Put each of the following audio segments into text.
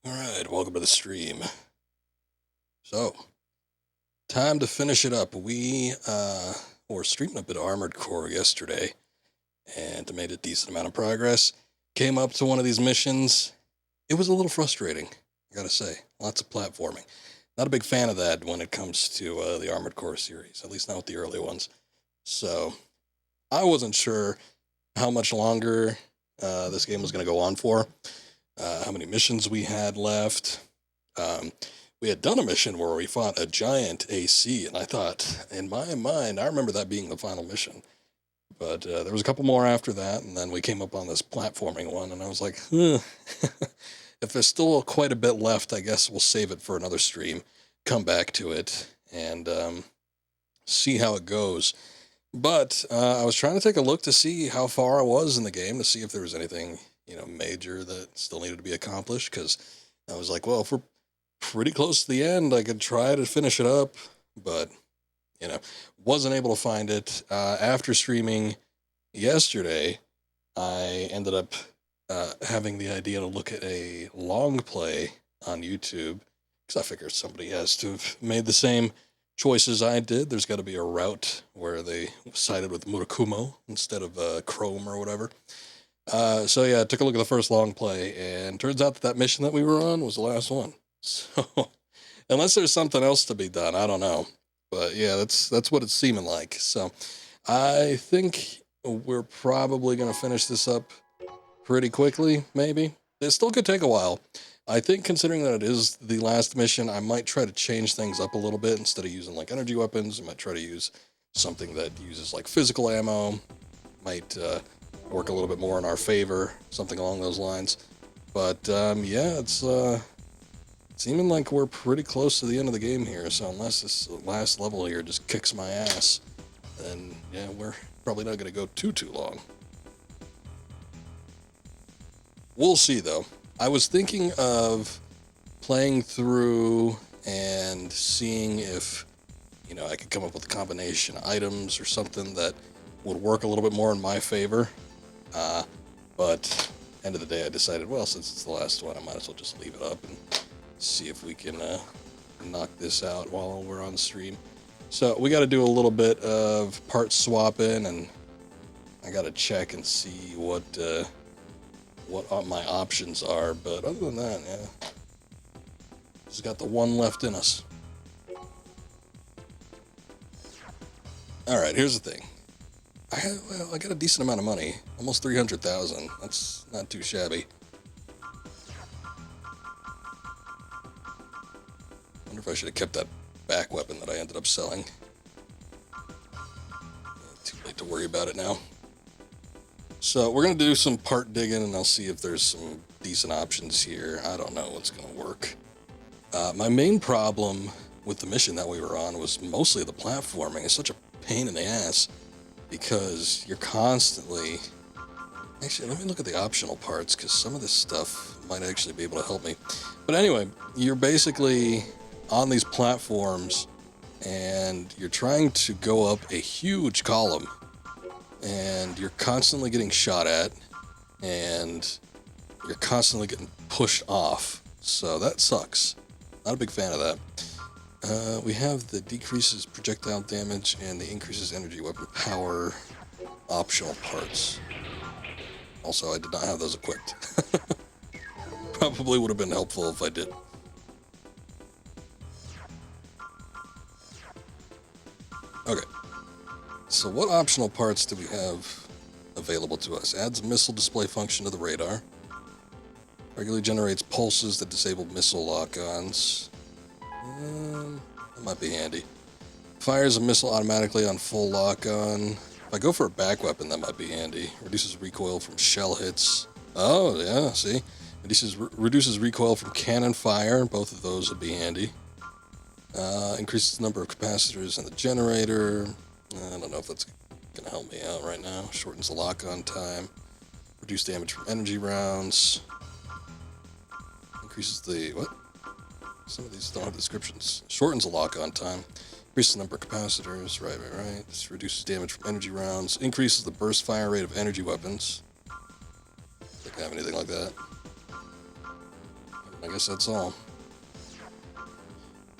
Alright, welcome to the stream. So, time to finish it up. We were streaming a bit of Armored Core yesterday, and made a decent amount of progress. Came up to one of these missions. It was a little frustrating, I gotta say. Lots of platforming. Not a big fan of that when it comes to the Armored Core series, at least not with the early ones. So, I wasn't sure how much longer this game was going to go on for, how many missions we had left. We had done a mission where we fought a giant AC, and I thought, in my mind, I remember that being the final mission. But there was a couple more after that, and then we came up on this platforming one, and I was like, if there's still quite a bit left, I guess we'll save it for another stream, come back to it, and see how it goes. But I was trying to take a look to see how far I was in the game, to see if there was anything, major that still needed to be accomplished, because I was like, well, if we're pretty close to the end, I could try to finish it up, but, wasn't able to find it. After streaming yesterday, I ended up having the idea to look at a long play on YouTube, because I figured somebody has to have made the same choices I did. There's got to be a route where they sided with Murakumo instead of Chrome or whatever. So yeah, I took a look at the first long play, and turns out that mission that we were on was the last one. So, unless there's something else to be done, I don't know. But yeah, that's what it's seeming like. So, I think we're probably going to finish this up pretty quickly, maybe. It still could take a while. I think, considering that it is the last mission, I might try to change things up a little bit. Instead of using like energy weapons, I might try to use something that uses like physical ammo. Might work a little bit more in our favor, something along those lines. But yeah, it's seeming like we're pretty close to the end of the game here. So unless this last level here just kicks my ass, then yeah, we're probably not going to go too long. We'll see, though. I was thinking of playing through and seeing if, I could come up with a combination of items or something that would work a little bit more in my favor. But end of the day, I decided, well, since it's the last one, I might as well just leave it up and see if we can knock this out while we're on stream. So we got to do a little bit of part swapping, and I got to check and see what my options are. But other than that, yeah, just got the one left in us. All right, here's the thing. I got a decent amount of money, almost 300,000. That's not too shabby. Wonder if I should have kept that back weapon that I ended up selling. Too late to worry about it now. So we're going to do some part digging, and I'll see if there's some decent options here. I don't know what's going to work. My main problem with the mission that we were on was mostly the platforming. It's such a pain in the ass, because you're constantly... Actually, let me look at the optional parts, because some of this stuff might actually be able to help me. But anyway, you're basically on these platforms, and you're trying to go up a huge column, and you're constantly getting shot at, and you're constantly getting pushed off. So that sucks. Not a big fan of that. We have the decreases projectile damage and the increases energy weapon power optional parts. Also, I did not have those equipped. Probably would have been helpful if I did. Okay. So what optional parts do we have available to us? Adds missile display function to the radar. Regularly generates pulses that disable missile lock-ons. That might be handy. Fires a missile automatically on full lock-on. If I go for a back weapon, that might be handy. Reduces recoil from shell hits. Oh, yeah, see? Reduces recoil from cannon fire. Both of those would be handy. Increases the number of capacitors in the generator. I don't know if that's going to help me out right now. Shortens the lock-on time. Reduce damage from energy rounds. Increases the... what? Some of these don't have descriptions. Shortens the lock-on time. Increases the number of capacitors. Right. This reduces damage from energy rounds. Increases the burst fire rate of energy weapons. I don't have anything like that. I guess that's all.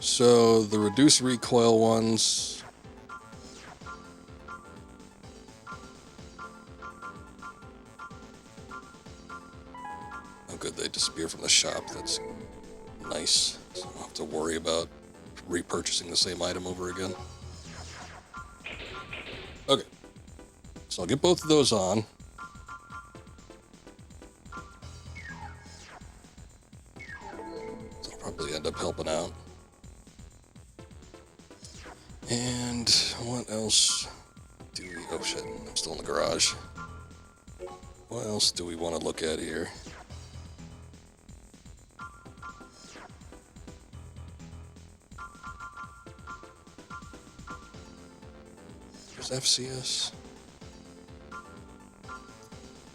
So the reduced recoil ones. Oh, good, they disappear from the shop. That's nice. So I don't have to worry about repurchasing the same item over again. Okay. So I'll get both of those on. That'll probably end up helping out. And what else do we... Oh shit, I'm still in the garage. What else do we want to look at here? There's FCS.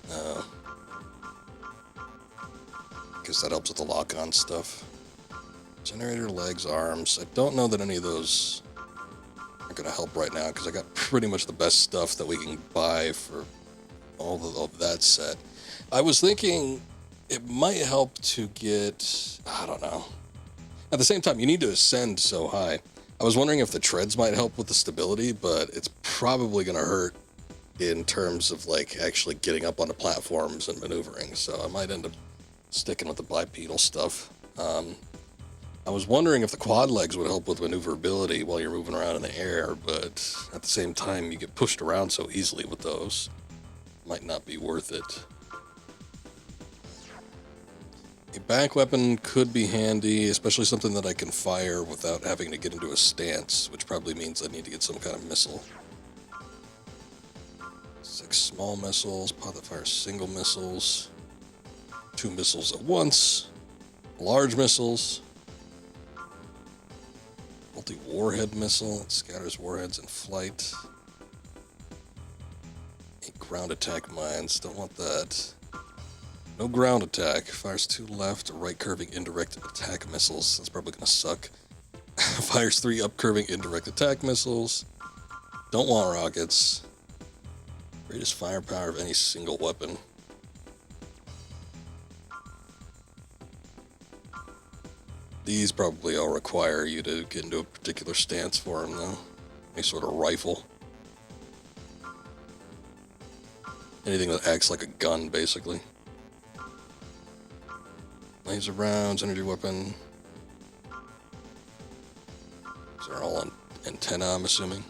No. Guess that helps with the lock-on stuff. Generator, legs, arms. I don't know that any of those are going to help right now, because I got pretty much the best stuff that we can buy for all of that set. I was thinking it might help to get... I don't know. At the same time, you need to ascend so high. I was wondering if the treads might help with the stability, but it's probably going to hurt in terms of, like, actually getting up onto platforms and maneuvering, so I might end up sticking with the bipedal stuff. I was wondering if the quad legs would help with maneuverability while you're moving around in the air, but at the same time, you get pushed around so easily with those. Might not be worth it. A back weapon could be handy, especially something that I can fire without having to get into a stance, which probably means I need to get some kind of missile. 6 small missiles, pod that fires single missiles, 2 missiles at once, large missiles, multi-warhead missile, it scatters warheads in flight, 8 ground attack mines, don't want that. No ground attack, fires 2 left, right curving indirect attack missiles, that's probably gonna suck. Fires 3 up curving indirect attack missiles, don't want rockets. Greatest firepower of any single weapon. These probably all require you to get into a particular stance for them, though. Any sort of rifle. Anything that acts like a gun, basically. Laser rounds, energy weapon. These are all on antenna, I'm assuming.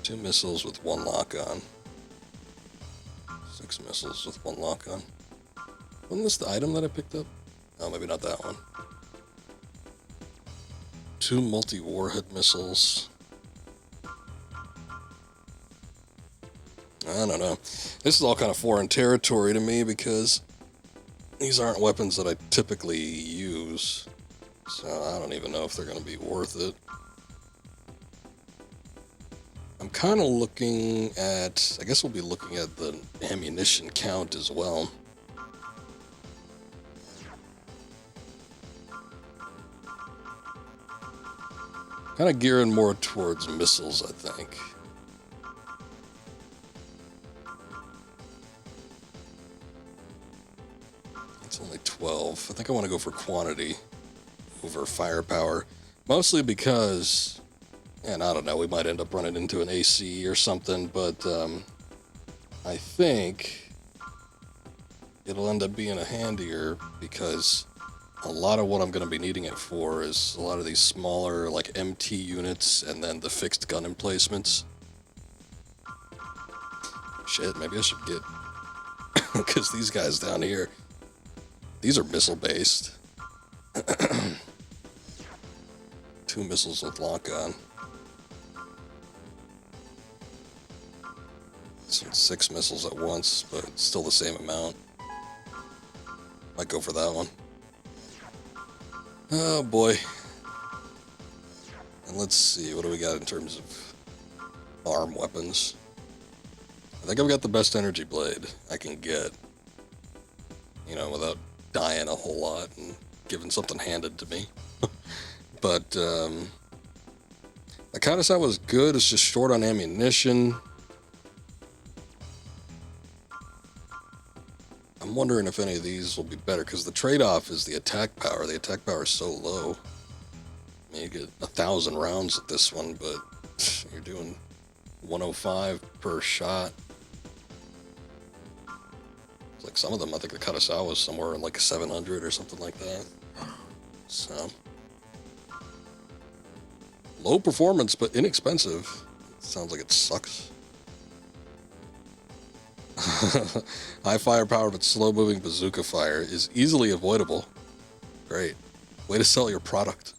2 missiles with 1 lock-on. 6 missiles with 1 lock-on. Wasn't this the item that I picked up? Oh, maybe not that one. 2 multi-warhead missiles. I don't know. This is all kind of foreign territory to me because these aren't weapons that I typically use. So I don't even know if they're going to be worth it. I'm kind of looking at... I guess we'll be looking at the ammunition count as well. Kind of gearing more towards missiles, I think. It's only 12. I think I want to go for quantity over firepower. Mostly because, and I don't know, we might end up running into an AC or something, but I think it'll end up being a handier because a lot of what I'm going to be needing it for is a lot of these smaller, like, MT units and then the fixed gun emplacements. Shit, maybe I should get... because these guys down here, these are missile-based. 2 missiles with lock-on. So 6 missiles at once, but it's still the same amount. Might go for that one. Oh boy. And let's see, what do we got in terms of arm weapons? I think I've got the best energy blade I can get. You know, without dying a whole lot and getting something handed to me. But, the kind of stuff was good, it's just short on ammunition. I'm wondering if any of these will be better, because the trade-off is the attack power. The attack power is so low. I mean, you get 1,000 rounds at this one, but you're doing 105 per shot. It's like some of them, I think the Kurosawa was somewhere in like 700 or something like that. So, low performance, but inexpensive. Sounds like it sucks. High firepower but slow-moving bazooka fire is easily avoidable. Great. Way to sell your product.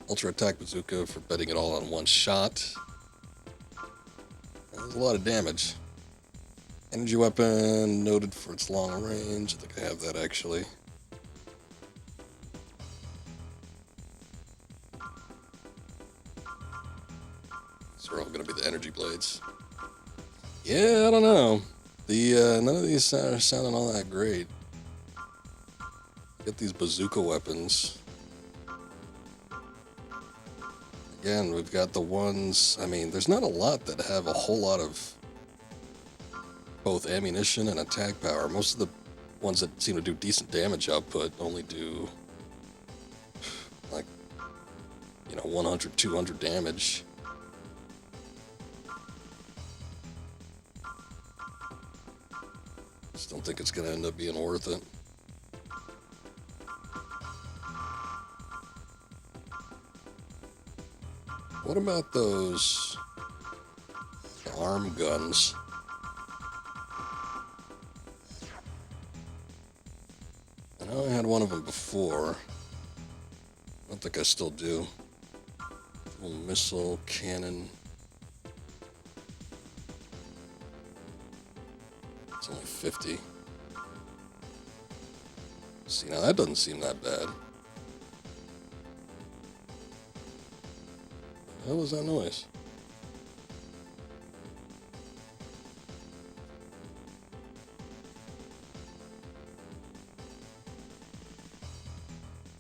Ultra attack bazooka for betting it all on one shot. That's a lot of damage. Energy weapon, noted for its long range. I think I have that actually. These are all going to be the energy blades. Yeah, I don't know. None of these are sounding all that great. Get these bazooka weapons. Again, we've got the ones, I mean, there's not a lot that have a whole lot of both ammunition and attack power. Most of the ones that seem to do decent damage output only do, like, 100, 200 damage. Just don't think it's going to end up being worth it. What about those arm guns? I know I had one of them before. I don't think I still do. Little missile cannon. It's only 50. See, now that doesn't seem that bad. What was that noise?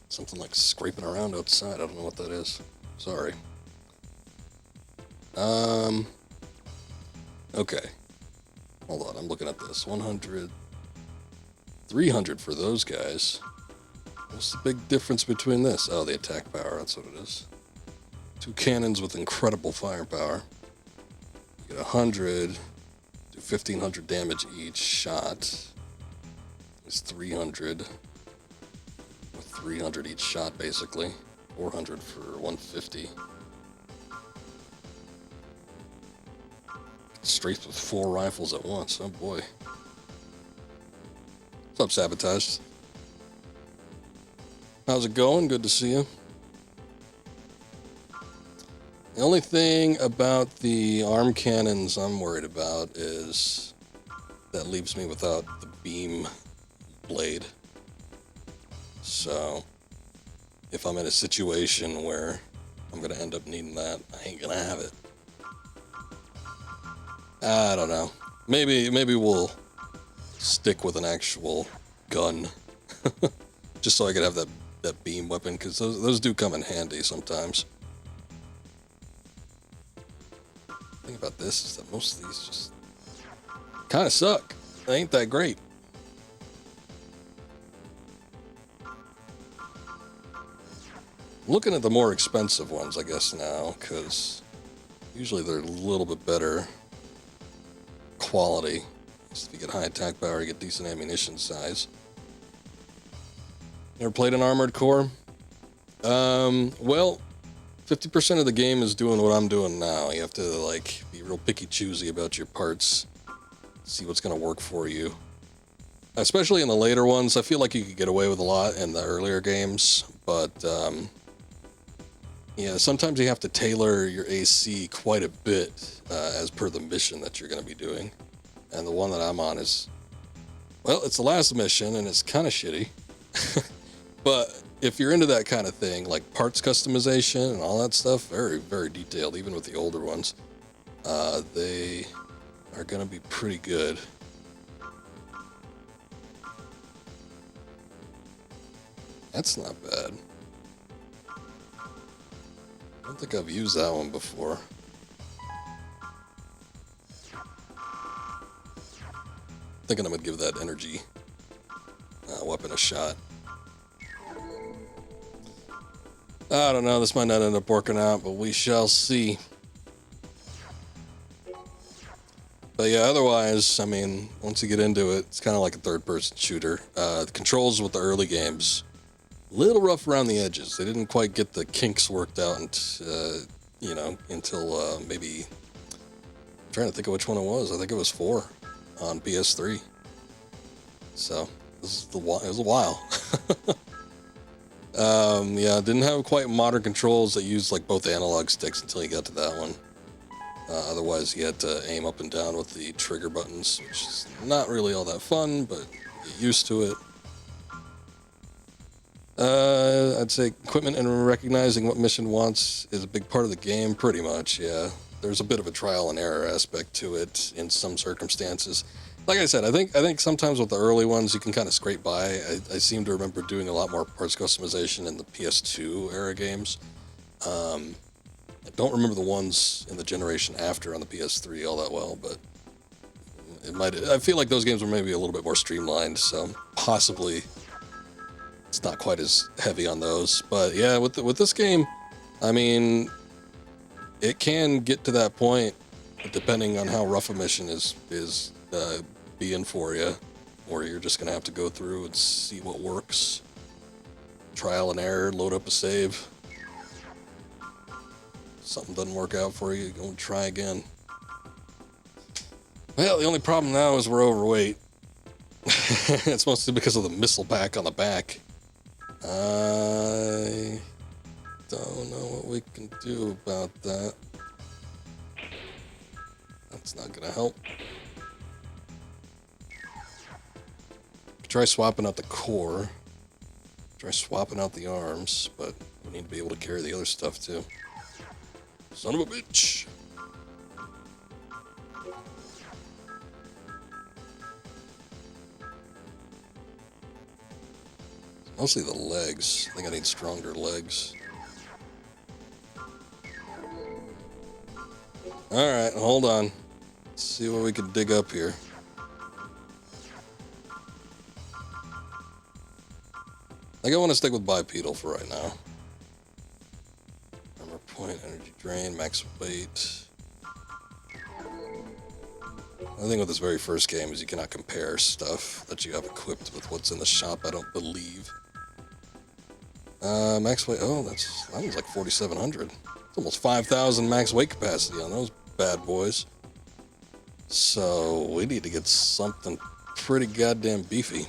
Something like scraping around outside. I don't know what that is. Sorry. Okay. Hold on, I'm looking at this. 100, 300 for those guys. What's the big difference between this? Oh, the attack power, that's what it is. Two cannons with incredible firepower. You get 100, do 1,500 damage each shot. It's 300. With 300 each shot, basically. 400 for 150. Straight with 4 rifles at once. Oh boy. What's up, Sabotage? How's it going? Good to see you. The only thing about the arm cannons I'm worried about is that leaves me without the beam blade. So, if I'm in a situation where I'm going to end up needing that, I ain't going to have it. I don't know. Maybe we'll stick with an actual gun. Just so I could have that beam weapon, because those do come in handy sometimes. The thing about this is that most of these just kind of suck. They ain't that great. Looking at the more expensive ones, I guess, now, because usually they're a little bit better quality. So if you get high attack power, you get decent ammunition size. Never played an Armored Core? Well, 50% of the game is doing what I'm doing now. You have to, like, be real picky choosy about your parts. See what's going to work for you. Especially in the later ones. I feel like you could get away with a lot in the earlier games. But, yeah, sometimes you have to tailor your AC quite a bit as per the mission that you're going to be doing. And the one that I'm on is, well, it's the last mission, and it's kind of shitty. But if you're into that kind of thing, like parts customization and all that stuff, very, very detailed, even with the older ones, they are going to be pretty good. That's not bad. I don't think I've used that one before. thinking I'm gonna give that energy weapon a shot. I don't know, this might not end up working out, but we shall see. But yeah, otherwise, I mean, once you get into it, it's kind of like a third-person shooter. The controls with the early games, a little rough around the edges. They didn't quite get the kinks worked out, and you know, until maybe. I'm trying to think of which one it was. I think it was 4 on PS3. So it was a while. Yeah, didn't have quite modern controls that used like both analog sticks until you got to that one. Otherwise, you had to aim up and down with the trigger buttons, which is not really all that fun, but get used to it. I'd say equipment and recognizing what mission wants is a big part of the game, pretty much, yeah. There's a bit of a trial and error aspect to it in some circumstances. Like I said, I think sometimes with the early ones, you can kind of scrape by. I seem to remember doing a lot more parts customization in the PS2 era games. I don't remember the ones in the generation after on the PS3 all that well, but I feel like those games were maybe a little bit more streamlined, so possibly it's not quite as heavy on those. But yeah, with this game, I mean, it can get to that point depending on how rough a mission is being for you, or you're just gonna have to go through and see what works. Trial and error, load up a save. Something doesn't work out for you, go and try again. Well, the only problem now is we're overweight. It's mostly because of the missile pack on the back. I don't know what we can do about that. That's not gonna help. Try swapping out the core. Try swapping out the arms, but we need to be able to carry the other stuff too. Son of a bitch! Mostly the legs. I think I need stronger legs. Alright, hold on. Let's see what we can dig up here. I think I want to stick with bipedal for right now. Armor point, energy drain, max weight. The thing with this very first game is you cannot compare stuff that you have equipped with what's in the shop, I don't believe. Max weight, oh, that was like 4,700. It's almost 5,000 max weight capacity on those bad boys. So we need to get something pretty goddamn beefy.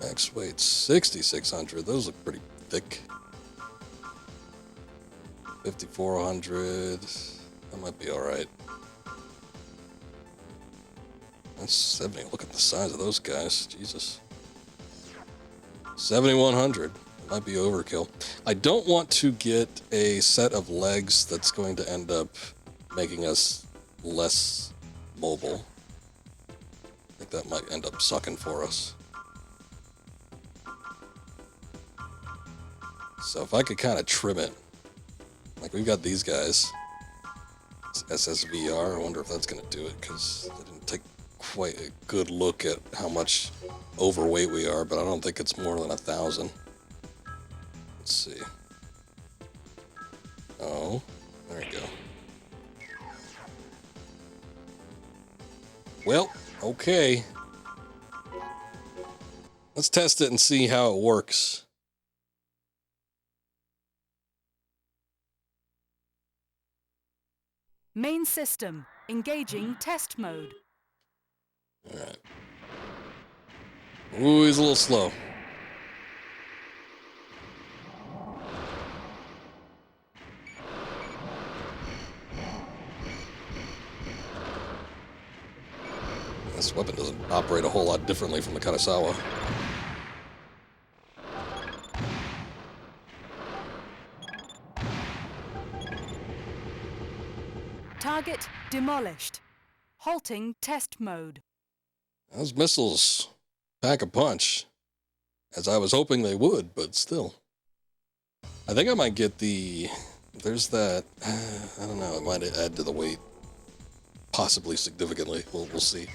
Max weight 6,600. Those look pretty thick. 5,400. That might be alright. That's 70. Look at the size of those guys. Jesus. 7,100. Might be overkill. I don't want to get a set of legs that's going to end up making us less mobile. I think that might end up sucking for us. So if I could kind of trim it, like we've got these guys, it's SSVR, I wonder if that's going to do it, because I didn't take quite a good look at how much overweight we are, but I don't think it's more than 1,000. Let's see. Oh, there you go. Well, okay. Let's test it and see how it works. Main system, engaging test mode. Alright. Ooh, he's a little slow. This weapon doesn't operate a whole lot differently from the Katasawa. Target demolished. Halting test mode. Those missiles pack a punch, as I was hoping they would, but still. I think I might get the... There's that... I don't know, it might add to the weight. Possibly significantly. We'll see.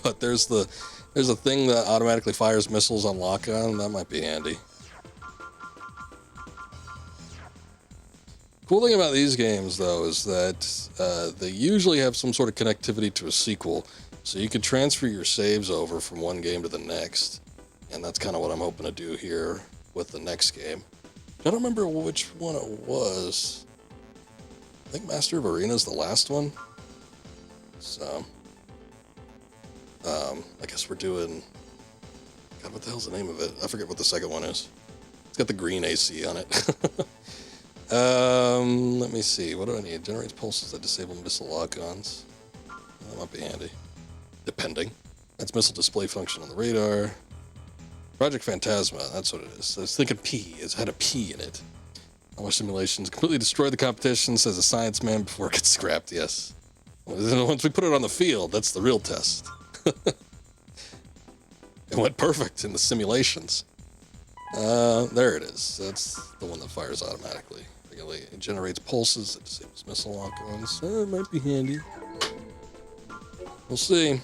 But there's a thing that automatically fires missiles on lock-on. That might be handy. Cool thing about these games, though, is that they usually have some sort of connectivity to a sequel, so you can transfer your saves over from one game to the next, and that's kind of what I'm hoping to do here with the next game. I don't remember which one it was. I think Master of Arena is the last one. So, I guess we're doing... God, what the hell's the name of it? I forget what the second one is. It's got the green AC on it. Let me see. What do I need? Generates pulses that disable missile lock-ons. That might be handy. Depending. That's missile display function on the radar. Project Phantasma, that's what it is. I was thinking P. It had a P in it. All our simulations completely destroyed the competition, says a science man before it gets scrapped, yes. Once we put it on the field, that's the real test. It went perfect in the simulations. There it is. That's the one that fires automatically. It generates pulses that disables missile lock-ons. It might be handy. We'll see.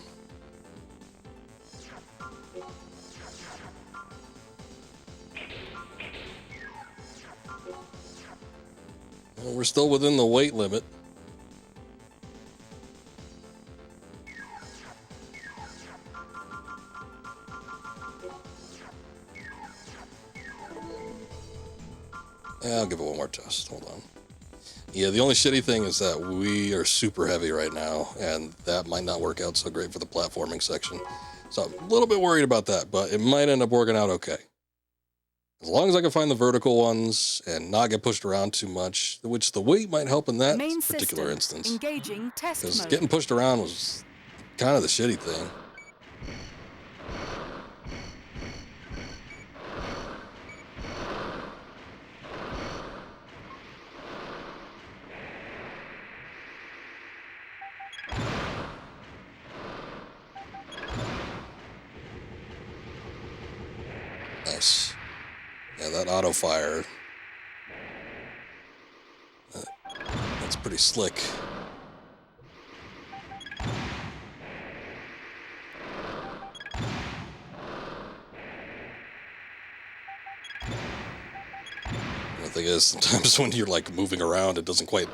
Well, we're still within the weight limit. Yeah, I'll give it one more test. Hold on. Yeah, the only shitty thing is that we are super heavy right now, and that might not work out so great for the platforming section. So I'm a little bit worried about that, but it might end up working out okay. As long as I can find the vertical ones and not get pushed around too much, which the weight might help in that particular instance. Engaging test Because mode. getting pushed around was kind of the shitty thing. Nice. Yeah, that auto fire. That's pretty slick. The thing is, sometimes when you're like moving around, it doesn't quite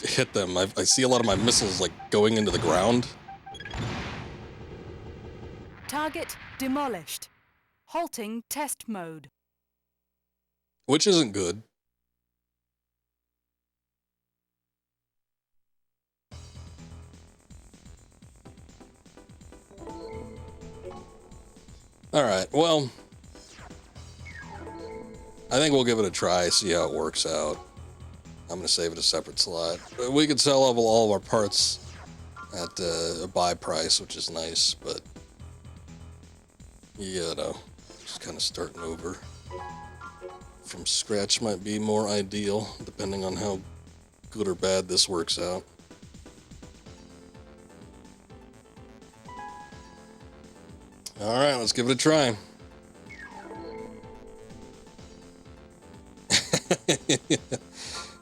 hit them. I see a lot of my missiles like going into the ground. Target demolished. Halting test mode. Which isn't good. Alright, well, I think we'll give it a try, see how it works out. I'm going to save it a separate slot. We could sell level all of our parts at a buy price, which is nice, but you know, just kind of starting over from scratch might be more ideal, depending on how good or bad this works out. Alright, let's give it a try.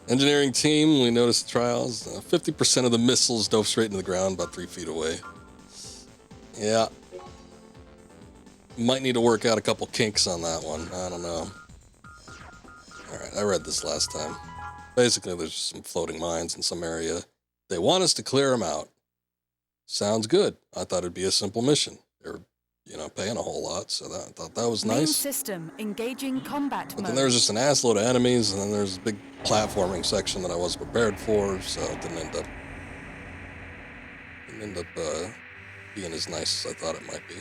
Engineering team, we noticed trials. 50% of the missiles dove straight into the ground about 3 feet away. Yeah. Might need to work out a couple kinks on that one. I don't know. Alright, I read this last time. Basically, there's some floating mines in some area. They want us to clear them out. Sounds good. I thought it'd be a simple mission. They're, you know, paying a whole lot, so I thought that was Main nice. system engaging combat But mode. then there was just an assload of enemies, and then there's a big platforming section that I wasn't prepared for, so it didn't end up being as nice as I thought it might be.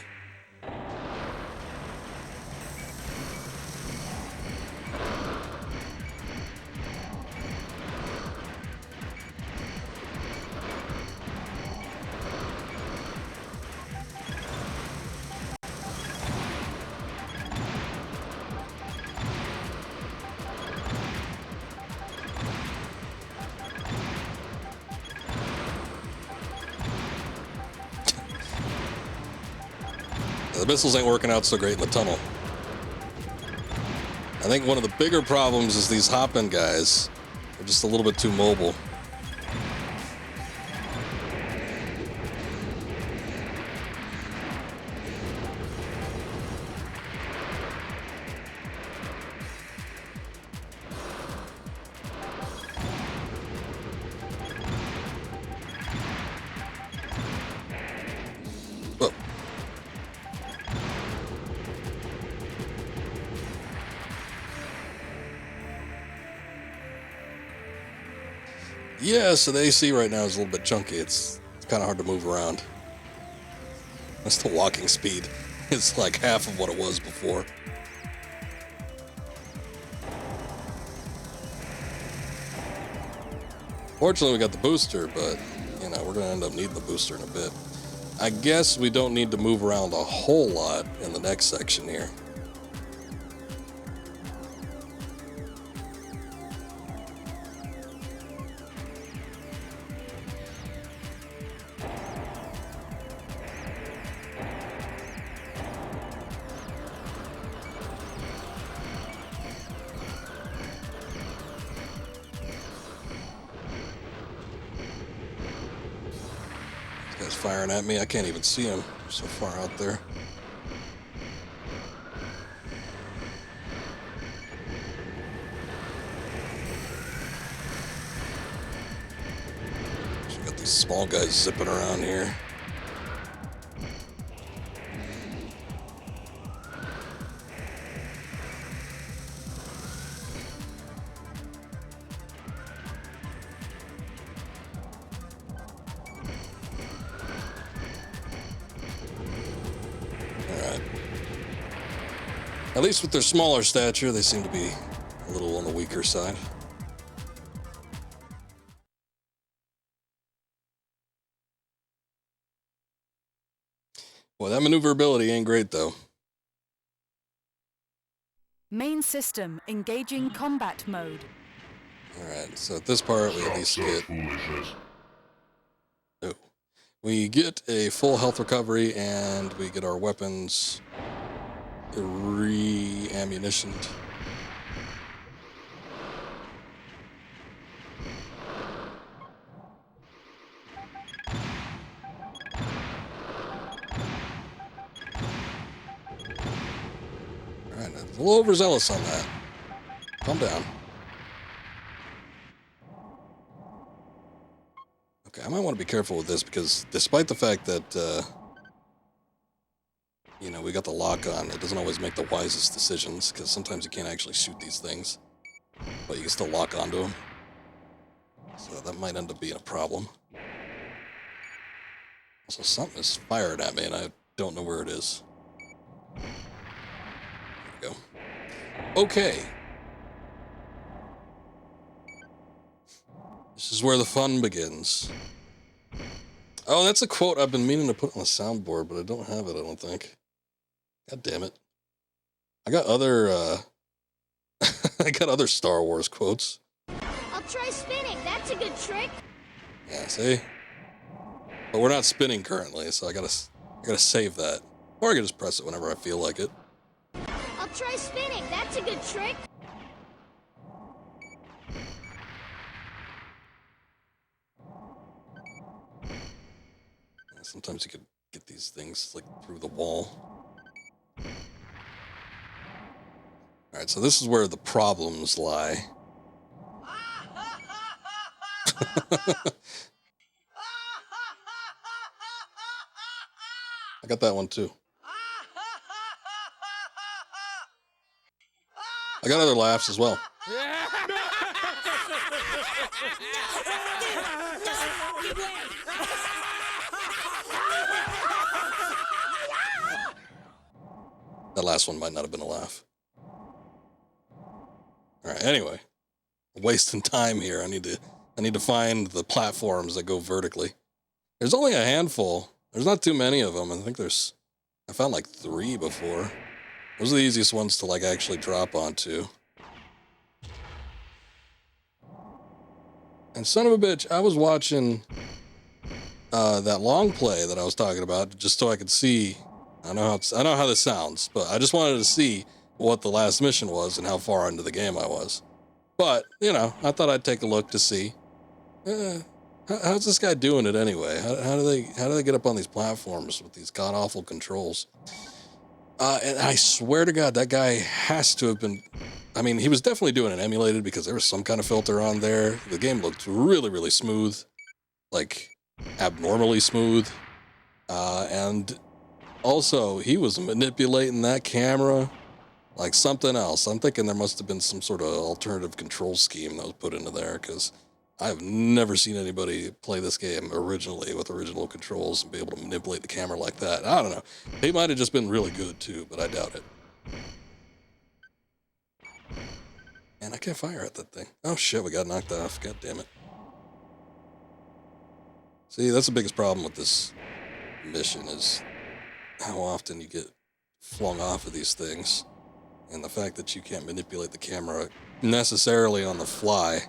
The missiles ain't working out so great in the tunnel. I think one of the bigger problems is these hop-in guys are just a little bit too mobile. Yeah, so the AC right now is a little bit chunky. It's kind of hard to move around. That's the walking speed. It's like half of what it was before. Fortunately, we got the booster, but, you know, we're going to end up needing the booster in a bit. I guess we don't need to move around a whole lot in the next section here. This guy's firing at me. I can't even see him. They're so far out there. So we got these small guys zipping around here. Alright. At least with their smaller stature, they seem to be a little on the weaker side. Well, that maneuverability ain't great, though. Main system engaging combat mode. Alright, so at this part, we at least get... Oh. We get a full health recovery, and we get our weapons re-ammunitioned. Alright, a little overzealous on that. Calm down. Okay, I might want to be careful with this because despite the fact that, you know, we got the lock on, it doesn't always make the wisest decisions because sometimes you can't actually shoot these things, but you can still lock onto them. So that might end up being a problem. Also, something is fired at me and I don't know where it is. There we go. Okay. This is where the fun begins. Oh, that's a quote I've been meaning to put on the soundboard, but I don't have it, I don't think. God damn it. I got other, I got other Star Wars quotes. I'll try spinning. That's a good trick. Yeah, see? But we're not spinning currently, so I gotta save that. Or I can just press it whenever I feel like it. I'll try spinning. That's a good trick. Sometimes you could get these things, like, through the wall. Alright, so this is where the problems lie. I got that one, too. I got other laughs as well. That last one might not have been a laugh. Alright, anyway. Wasting time here. I need to find the platforms that go vertically. There's only a handful. There's not too many of them. I think I found like 3 before. Those are the easiest ones to like actually drop onto. And son of a bitch, I was watching that long play that I was talking about just so I could see. I know how this sounds, but I just wanted to see what the last mission was and how far into the game I was. But, you know, I thought I'd take a look to see. How's this guy doing it anyway? How do they get up on these platforms with these god-awful controls? And I swear to God, that guy has to have been... I mean, he was definitely doing it emulated because there was some kind of filter on there. The game looked really, really smooth. Like, abnormally smooth. And also, he was manipulating that camera like something else. I'm thinking there must have been some sort of alternative control scheme that was put into there because I've never seen anybody play this game originally with original controls and be able to manipulate the camera like that. I don't know. They might have just been really good too, but I doubt it. And I can't fire at that thing. Oh shit, we got knocked off. God damn it. See, that's the biggest problem with this mission is how often you get flung off of these things. And the fact that you can't manipulate the camera necessarily on the fly.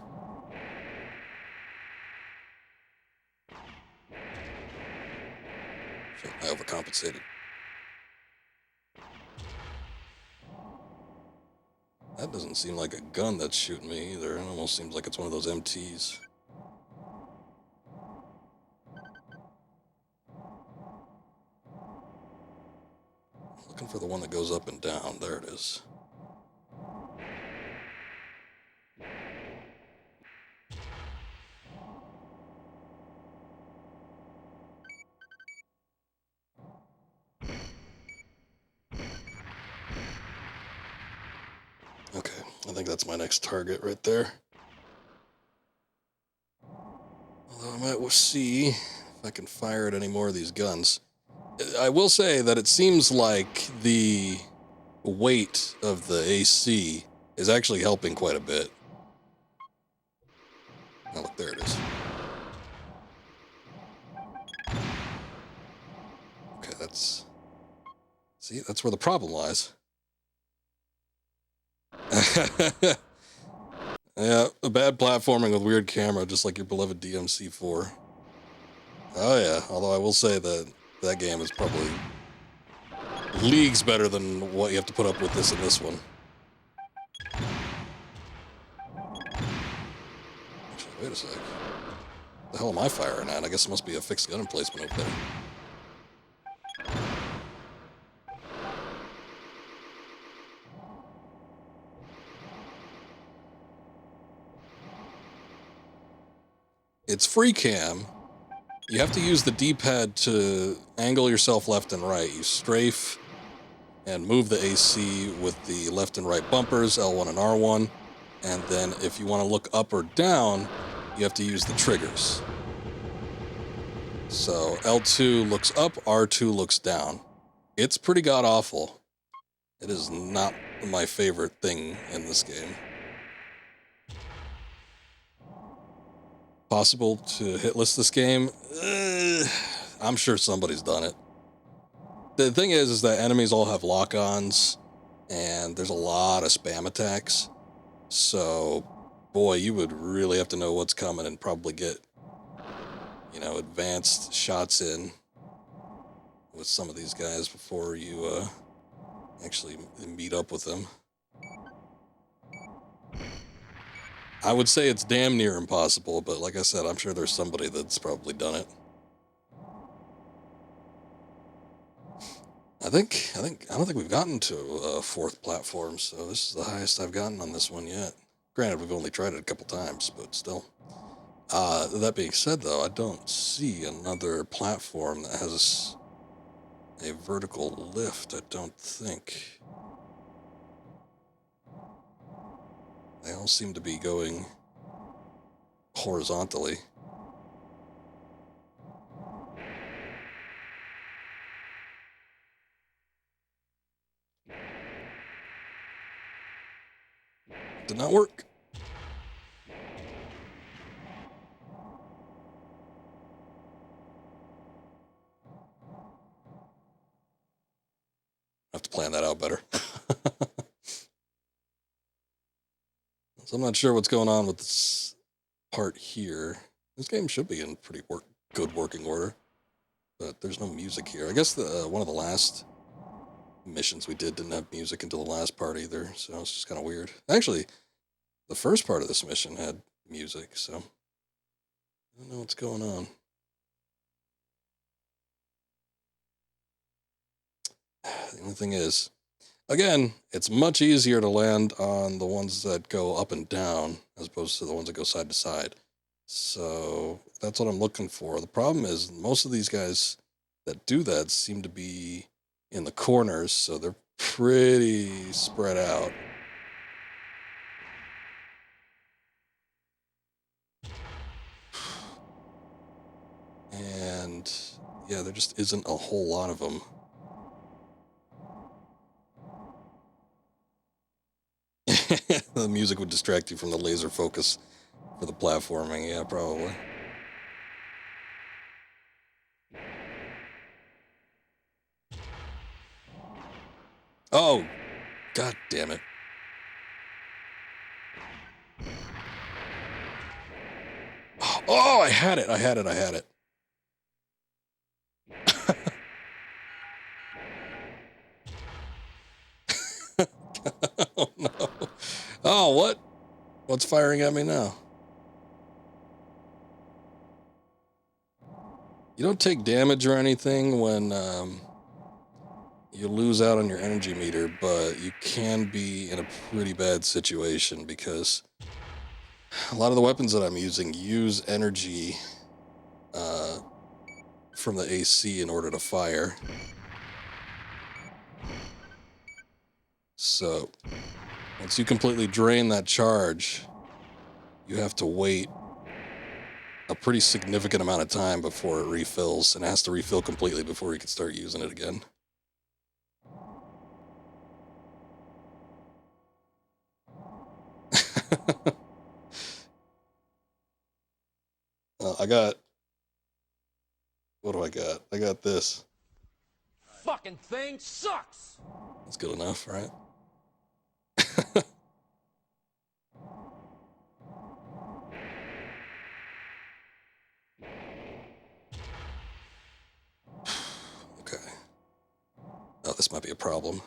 Shit, I overcompensated. That doesn't seem like a gun that's shooting me either. It almost seems like it's one of those MTs. Looking for the one that goes up and down. There it is. Okay, I think that's my next target right there. Although I might see if I can fire at any more of these guns. I will say that it seems like the weight of the AC is actually helping quite a bit. Oh, look, there it is. Okay, that's... See, that's where the problem lies. Yeah, a bad platforming with weird camera, just like your beloved DMC4. Oh yeah, although I will say that that game is probably leagues better than what you have to put up with this in this one. Actually, wait a sec. The hell am I firing at? I guess it must be a fixed gun emplacement up there. It's free cam. You have to use the D-pad to angle yourself left and right. You strafe and move the AC with the left and right bumpers, L1 and R1. And then if you want to look up or down, you have to use the triggers. So L2 looks up, R2 looks down. It's pretty god-awful. It is not my favorite thing in this game. Possible to hit list this game? I'm sure somebody's done it. The thing is that enemies all have lock-ons, and there's a lot of spam attacks. So, boy, you would really have to know what's coming and probably get, you know, advanced shots in with some of these guys before you actually meet up with them. I would say it's damn near impossible, but like I said, I'm sure there's somebody that's probably done it. I don't think we've gotten to a fourth platform, so this is the highest I've gotten on this one yet. Granted, we've only tried it a couple times, but still. That being said, though, I don't see another platform that has a vertical lift, I don't think. They all seem to be going horizontally. Did not work. I have to plan that out better. So I'm not sure what's going on with this part here. This game should be in pretty good working order, but there's no music here. I guess one of the last missions we didn't have music until the last part either, so it's just kind of weird. Actually, the first part of this mission had music, so I don't know what's going on. The only thing is, again, it's much easier to land on the ones that go up and down as opposed to the ones that go side to side. So that's what I'm looking for. The problem is most of these guys that do that seem to be in the corners, so they're pretty spread out. And yeah, there just isn't a whole lot of them. The music would distract you from the laser focus for the platforming. Yeah, probably. Oh, god damn it. Oh, I had it. Oh, no. Oh, what? What's firing at me now? You don't take damage or anything when you lose out on your energy meter, but you can be in a pretty bad situation because a lot of the weapons that I'm using use energy from the AC in order to fire. So once you completely drain that charge, you have to wait a pretty significant amount of time before it refills, and it has to refill completely before you can start using it again. I got... What do I got? I got this. Fucking thing sucks! That's good enough, right? Okay. Oh, this might be a problem.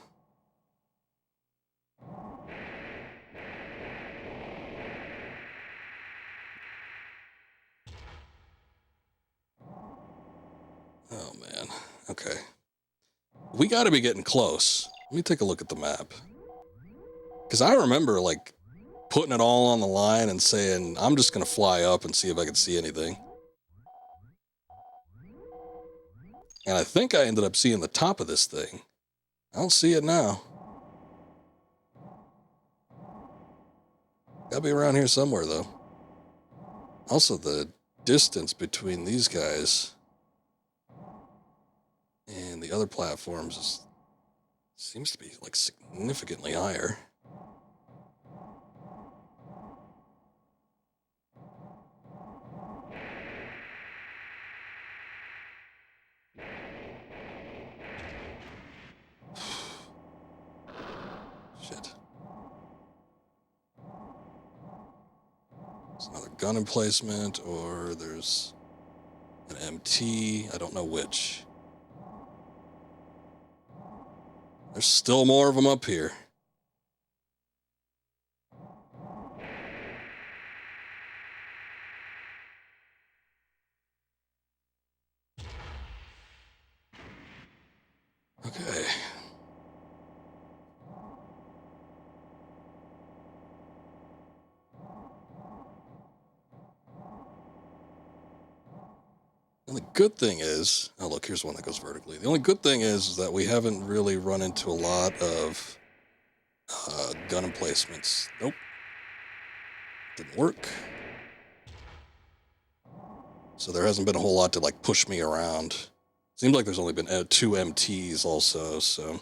Oh, man. Okay. We got to be getting close. Let me take a look at the map. Because I remember, like, putting it all on the line and saying, I'm just going to fly up and see if I can see anything. And I think I ended up seeing the top of this thing. I don't see it now. Gotta be around here somewhere, though. Also, the distance between these guys and the other platforms seems to be, like, significantly higher. Shit. There's another gun emplacement, or there's an MT. I don't know which. There's still more of them up here. Okay. And the good thing is, oh look, here's one that goes vertically. The only good thing is that we haven't really run into a lot of gun emplacements. Nope. Didn't work. So there hasn't been a whole lot to like push me around. Seems like there's only been 2 MTs also, so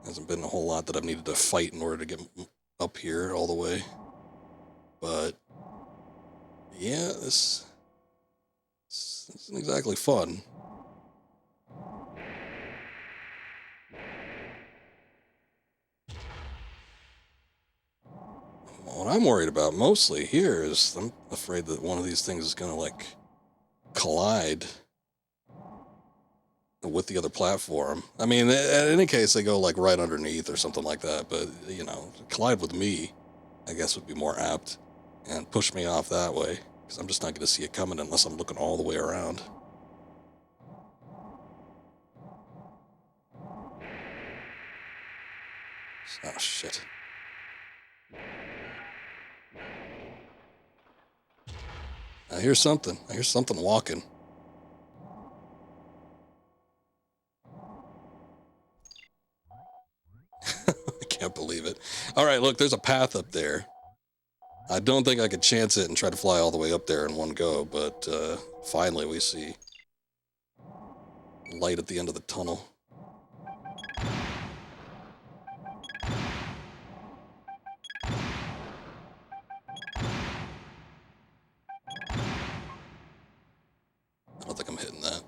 hasn't been a whole lot that I've needed to fight in order to get up here all the way. But yeah, this isn't exactly fun. What I'm worried about mostly here is I'm afraid that one of these things is going to like collide with the other platform. I mean, in any case, they go like right underneath or something like that. But, you know, collide with me, I guess would be more apt and push me off that way because I'm just not going to see it coming unless I'm looking all the way around. Oh, shit. I hear something. I hear something walking. I can't believe it. All right, look, there's a path up there. I don't think I could chance it and try to fly all the way up there in one go, but finally we see light at the end of the tunnel. I don't think I'm hitting that.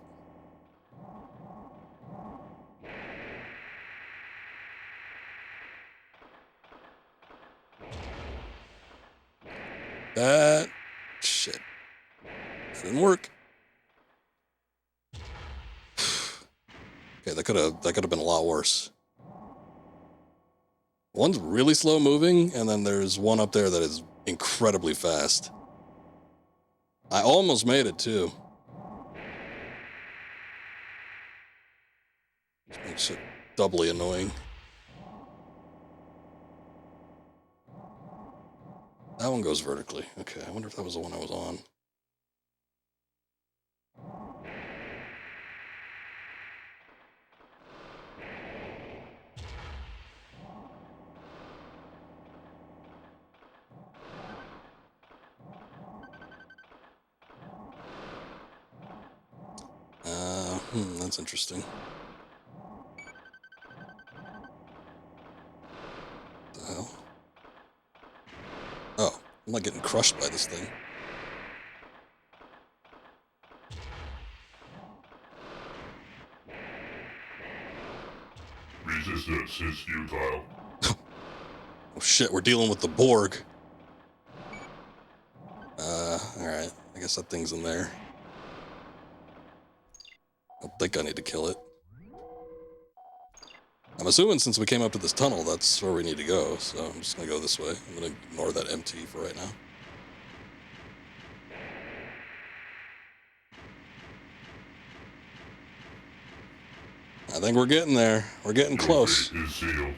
That shit. That didn't work. Okay, that could have been a lot worse. One's really slow moving, and then there's one up there that is incredibly fast. I almost made it too. Which makes it doubly annoying. That one goes vertically. Okay, I wonder if that was the one I was on. That's interesting. What the hell? Oh, I'm not getting crushed by this thing. Resistance is futile. Oh shit, we're dealing with the Borg. Alright. I guess that thing's in there. I don't think I need to kill it. I'm assuming since we came up to this tunnel, that's where we need to go, so I'm just gonna go this way. I'm gonna ignore that MT for right now. I think we're getting there. We're getting close. Your fate is sealed.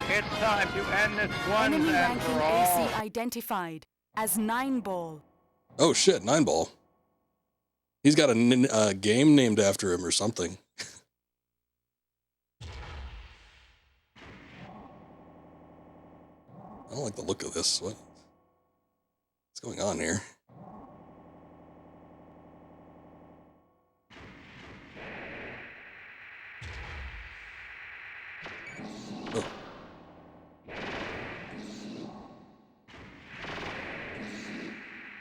It's time to end this one Enemy and for ranking all. AC identified as 9-ball. Oh shit, 9-ball. He's got a game named after him or something. I don't like the look of this. What's going on here? Oh.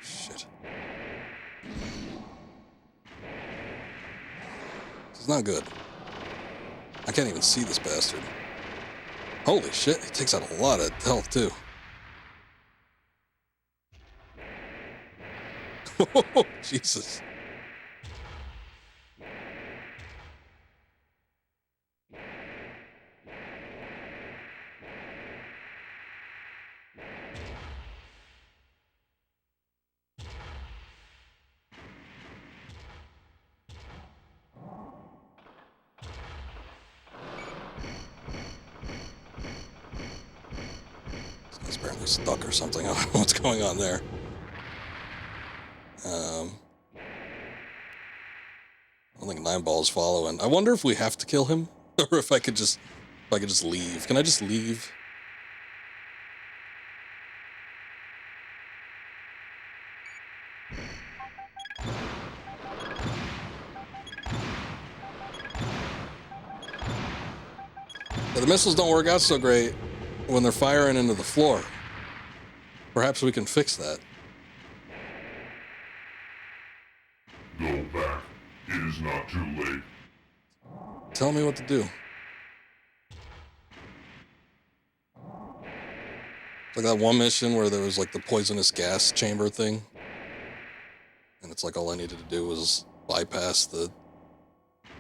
Shit. This is not good. I can't even see this bastard. Holy shit, he takes out a lot of health too. Oh, Jesus. He's apparently stuck or something. I don't know what's going on there. I don't think 9-ball's following. I wonder if we have to kill him, or if I could just leave. Can I just leave? Yeah, the missiles don't work out so great when they're firing into the floor. Perhaps we can fix that. Go back. It is not too late. Tell me what to do. It's like that one mission where there was like the poisonous gas chamber thing. And it's like all I needed to do was bypass the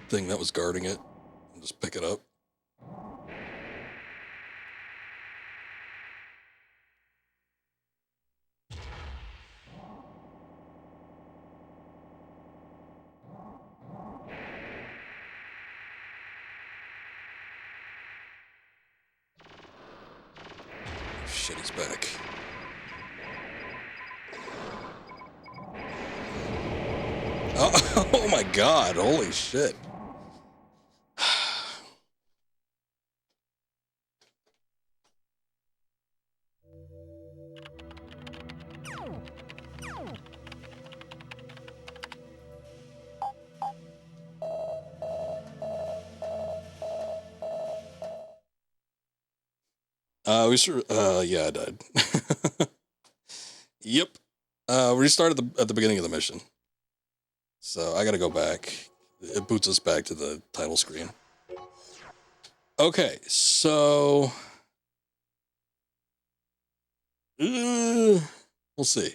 thing that was guarding it and just pick it up. Shit, he's back. Oh, oh my god, holy shit. Yeah, I died. Yep. Restarted at the beginning of the mission. So I gotta go back. It boots us back to the title screen. Okay, so we'll see.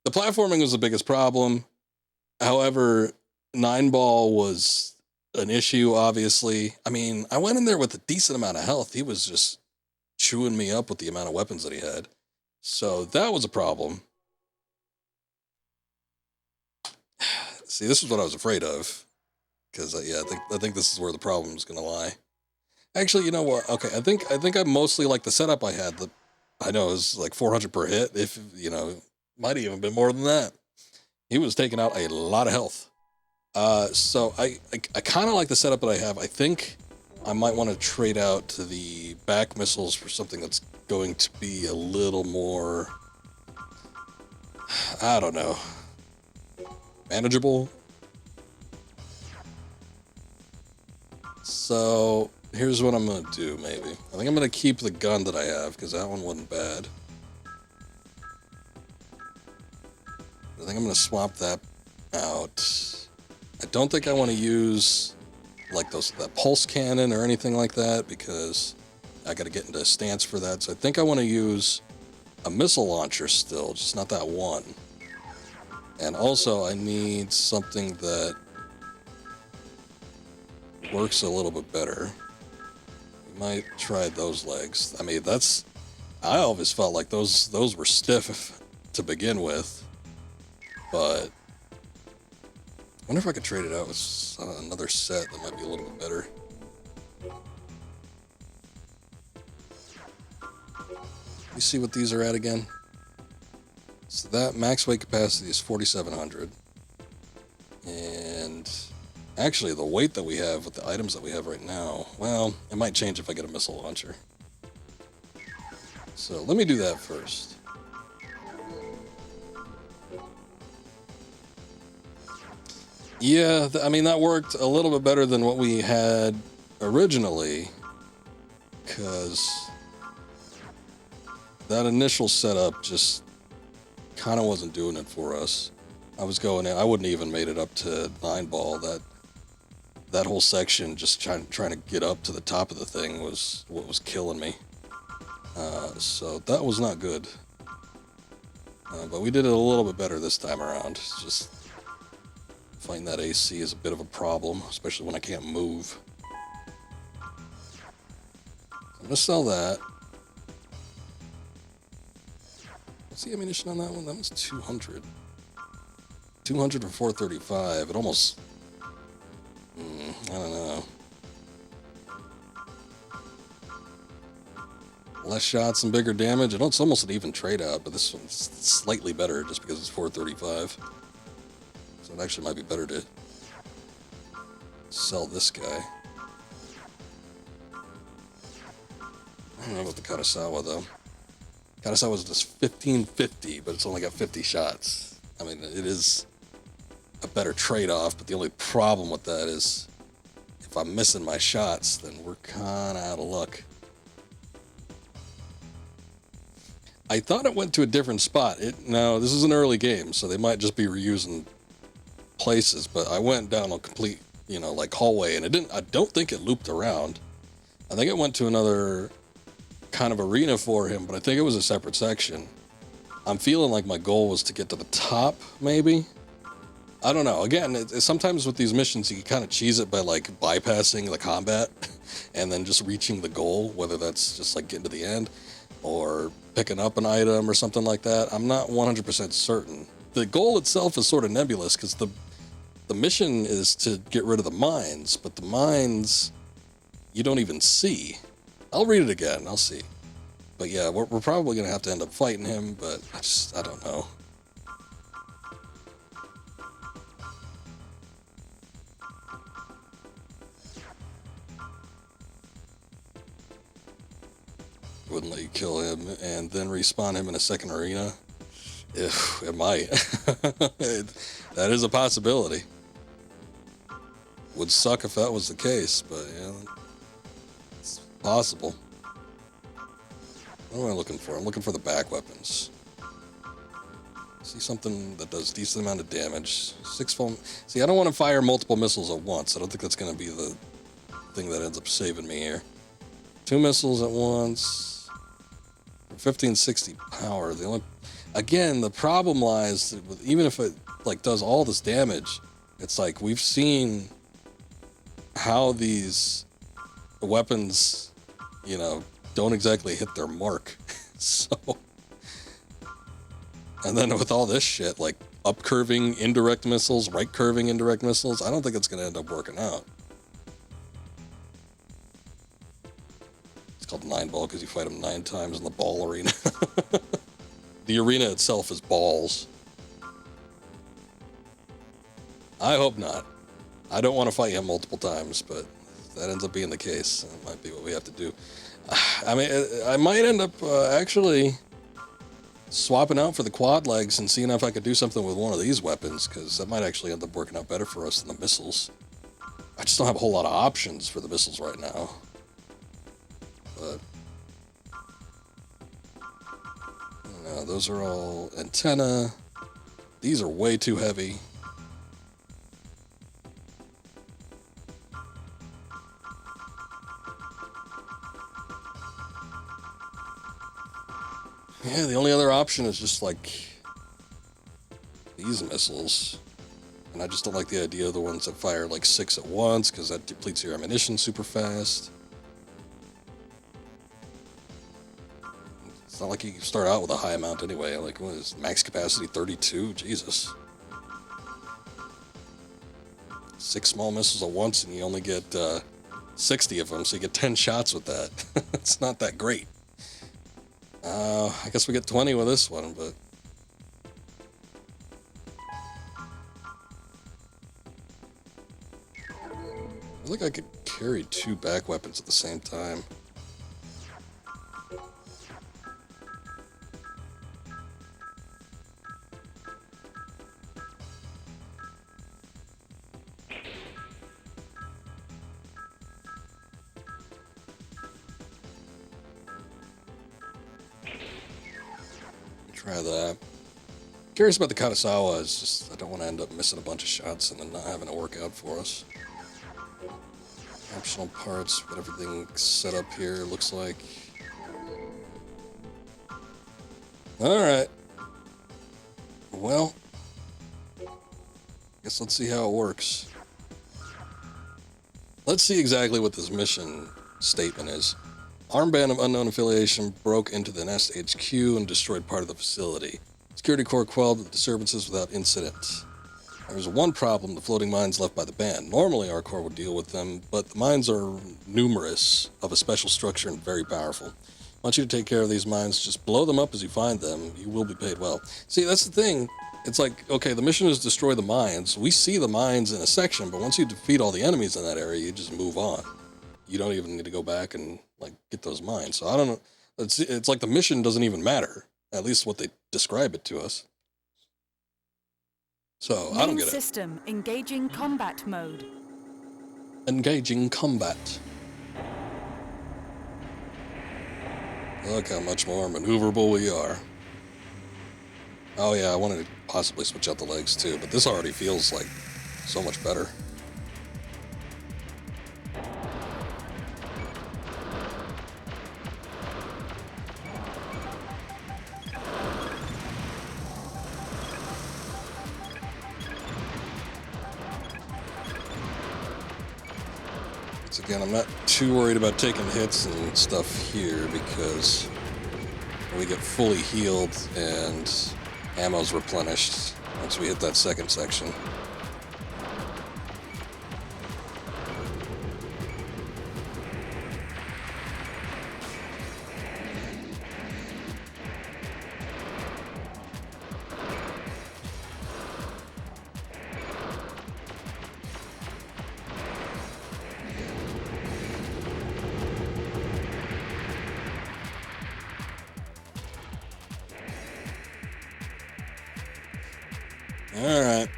The platforming was the biggest problem. However, 9-ball was an issue, obviously. I mean, I went in there with a decent amount of health. He was just chewing me up with the amount of weapons that he had. So that was a problem. See, this is what I was afraid of. Because, yeah, I think this is where the problem is going to lie. Actually, you know what? Okay, I think I mostly like the setup I had. I know it was like 400 per hit. If, you know, might have even been more than that. He was taking out a lot of health. So I kind of like the setup that I have. I think I might want to trade out to the back missiles for something that's going to be a little more, I don't know, manageable. So here's what I'm going to do, maybe. I think I'm going to keep the gun that I have, because that one wasn't bad. I think I'm going to swap that out. I don't think I want to use like that pulse cannon or anything like that, because I got to get into a stance for that. So I think I want to use a missile launcher still, just not that one. And also I need something that works a little bit better. We might try those legs. I mean, I always felt like those were stiff to begin with, but I wonder if I could trade it out with another set that might be a little bit better. Let me see what these are at again. So that max weight capacity is 4,700. And actually the weight that we have with the items that we have right now, well, it might change if I get a missile launcher. So let me do that first. Yeah, I mean, that worked a little bit better than what we had originally, because that initial setup just kind of wasn't doing it for us. I was going in, I wouldn't even made it up to 9-ball. That whole section, just trying to get up to the top of the thing, was what was killing me. So that was not good. But we did it a little bit better this time around. It's just fighting that AC is a bit of a problem, especially when I can't move. I'm gonna sell that. What's the ammunition on that one? That was 200. 200 for 435. It almost, I don't know. Less shots and bigger damage. I know it's almost an even trade out, but this one's slightly better just because it's 435. So it actually might be better to sell this guy. I don't know about the Karasawa though. Karasawa's just 1550, but it's only got 50 shots. I mean, it is a better trade-off, but the only problem with that is if I'm missing my shots, then we're kind of out of luck. I thought it went to a different spot. No, this is an early game, so they might just be reusing places, but I went down a complete, like hallway, and I don't think it looped around. I think it went to another kind of arena for him, but I think it was a separate section. I'm feeling like my goal was to get to the top, maybe. I don't know. Again, sometimes with these missions, you can kind of cheese it by like bypassing the combat and then just reaching the goal, whether that's just like getting to the end or picking up an item or something like that. I'm not 100% certain. The goal itself is sort of nebulous because the mission is to get rid of the mines, but the mines you don't even see. I'll read it again. I'll see. But yeah, we're probably going to have to end up fighting him, but I don't know. Wouldn't let you kill him and then respawn him in a second arena. It might. That is a possibility. Would suck if that was the case, but yeah, it's possible. What am I looking for? I'm looking for the back weapons. See something that does decent amount of damage. 6 foam. See, I don't want to fire multiple missiles at once. I don't think that's going to be the thing that ends up saving me here. 2 missiles at once. 1560 power. Again, the problem lies with, even if it like does all this damage, it's like we've seen how these weapons, you know, don't exactly hit their mark. So, and then with all this shit, like up curving indirect missiles, right curving indirect missiles, I don't think it's going to end up working out. It's called 9 ball because you fight them 9 times in the ball arena. The arena itself is balls. I hope not. I don't want to fight him multiple times, but if that ends up being the case, it might be what we have to do. I mean, I might end up actually swapping out for the quad legs and seeing if I could do something with one of these weapons, because that might actually end up working out better for us than the missiles. I just don't have a whole lot of options for the missiles right now. But no, those are all antenna. These are way too heavy. Yeah, the only other option is just like these missiles. And I just don't like the idea of the ones that fire like 6 at once, because that depletes your ammunition super fast. It's not like you can start out with a high amount anyway. Like, what is max capacity 32? Jesus. 6 small missiles at once, and you only get 60 of them, so you get 10 shots with that. It's not that great. I guess we get 20 with this one, but I feel like I could carry 2 back weapons at the same time. Try that. Curious about the Katasawa. It's just I don't want to end up missing a bunch of shots and then not having it work out for us. Optional parts, but everything set up here looks like. Alright. Well, guess let's see how it works. Let's see exactly what this mission statement is. Armband of unknown affiliation broke into the Nest HQ and destroyed part of the facility. Security Corps quelled the disturbances without incident. There was one problem, the floating mines left by the band. Normally our Corps would deal with them, but the mines are numerous, of a special structure, and very powerful. I want you to take care of these mines. Just blow them up as you find them. You will be paid well. See, that's the thing. It's like, okay, the mission is destroy the mines. We see the mines in a section, but once you defeat all the enemies in that area, you just move on. You don't even need to go back and like get those mines. So I don't know. It's like the mission doesn't even matter. At least what they describe it to us. So I don't get it. System engaging combat mode. Engaging combat. Look how much more maneuverable we are. Oh yeah, I wanted to possibly switch out the legs too, but this already feels like so much better. Again, I'm not too worried about taking hits and stuff here because we get fully healed and ammo's replenished once we hit that second section. All right.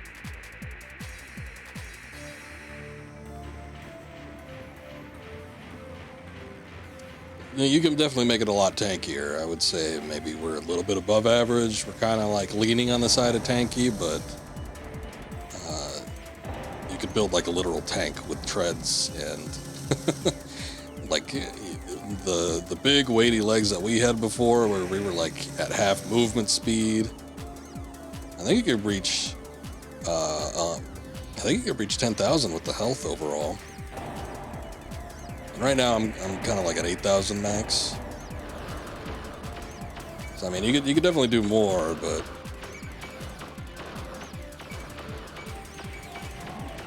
You can definitely make it a lot tankier. I would say maybe we're a little bit above average. We're kind of like leaning on the side of tanky, but you could build like a literal tank with treads and like the big weighty legs that we had before, where we were like at half movement speed. I think you could reach. I think you could reach 10,000 with the health overall. And right now I'm kind of like at 8,000 max. So I mean, you could definitely do more, but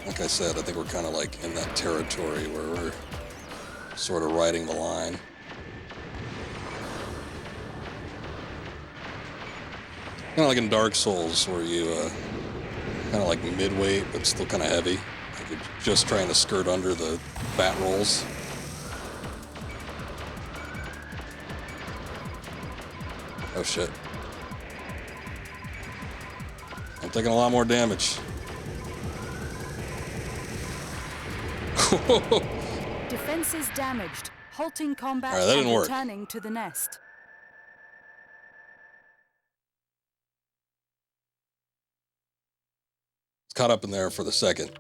like I said, I think we're kind of like in that territory where we're sort of riding the line. Kind of like in Dark Souls, where you kind of like mid-weight, but still kind of heavy. Like you're just trying to skirt under the bat rolls. Oh shit. I'm taking a lot more damage. Defenses damaged. Halting combat All right, that didn't and work. returning to the nest. It's caught up in there for the second.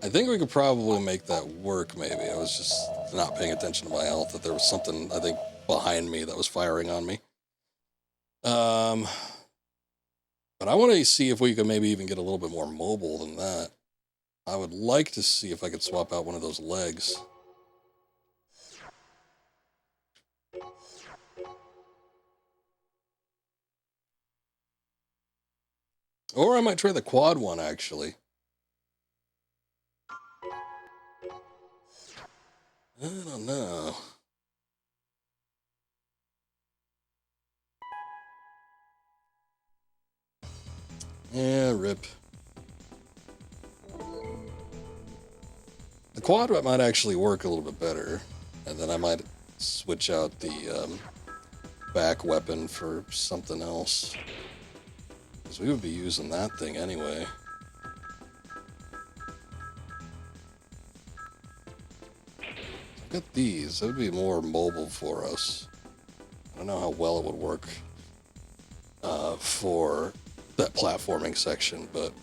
I think we could probably make that work, maybe. I was just not paying attention to my health, that there was something, I think, behind me that was firing on me. But I want to see if we could maybe even get a little bit more mobile than that. I would like to see if I could swap out one of those legs. Or I might try the quad one, actually. I don't know. Yeah, rip. The quad might actually work a little bit better. And then I might switch out the back weapon for something else. Because we would be using that thing anyway. I've got these. That would be more mobile for us. I don't know how well it would work for that platforming section, but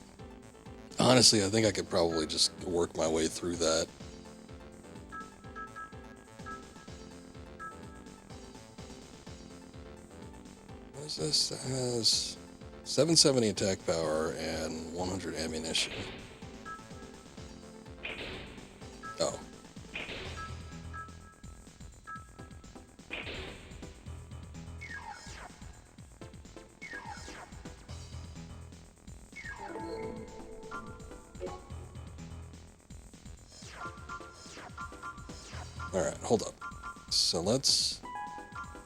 honestly, I think I could probably just work my way through that. What is this? That has 770 attack power and 100 ammunition. Oh. Alright, hold up. So let's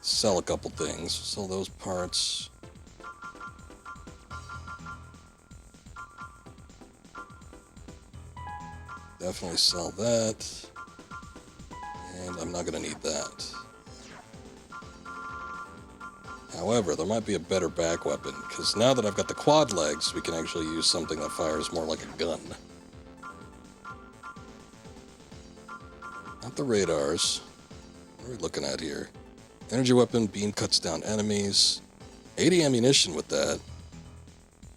sell a couple things. Sell those parts. Definitely sell that. And I'm not going to need that. However, there might be a better back weapon, because now that I've got the quad legs, we can actually use something that fires more like a gun. Not the radars. What are we looking at here? Energy weapon, beam cuts down enemies. 80 ammunition with that.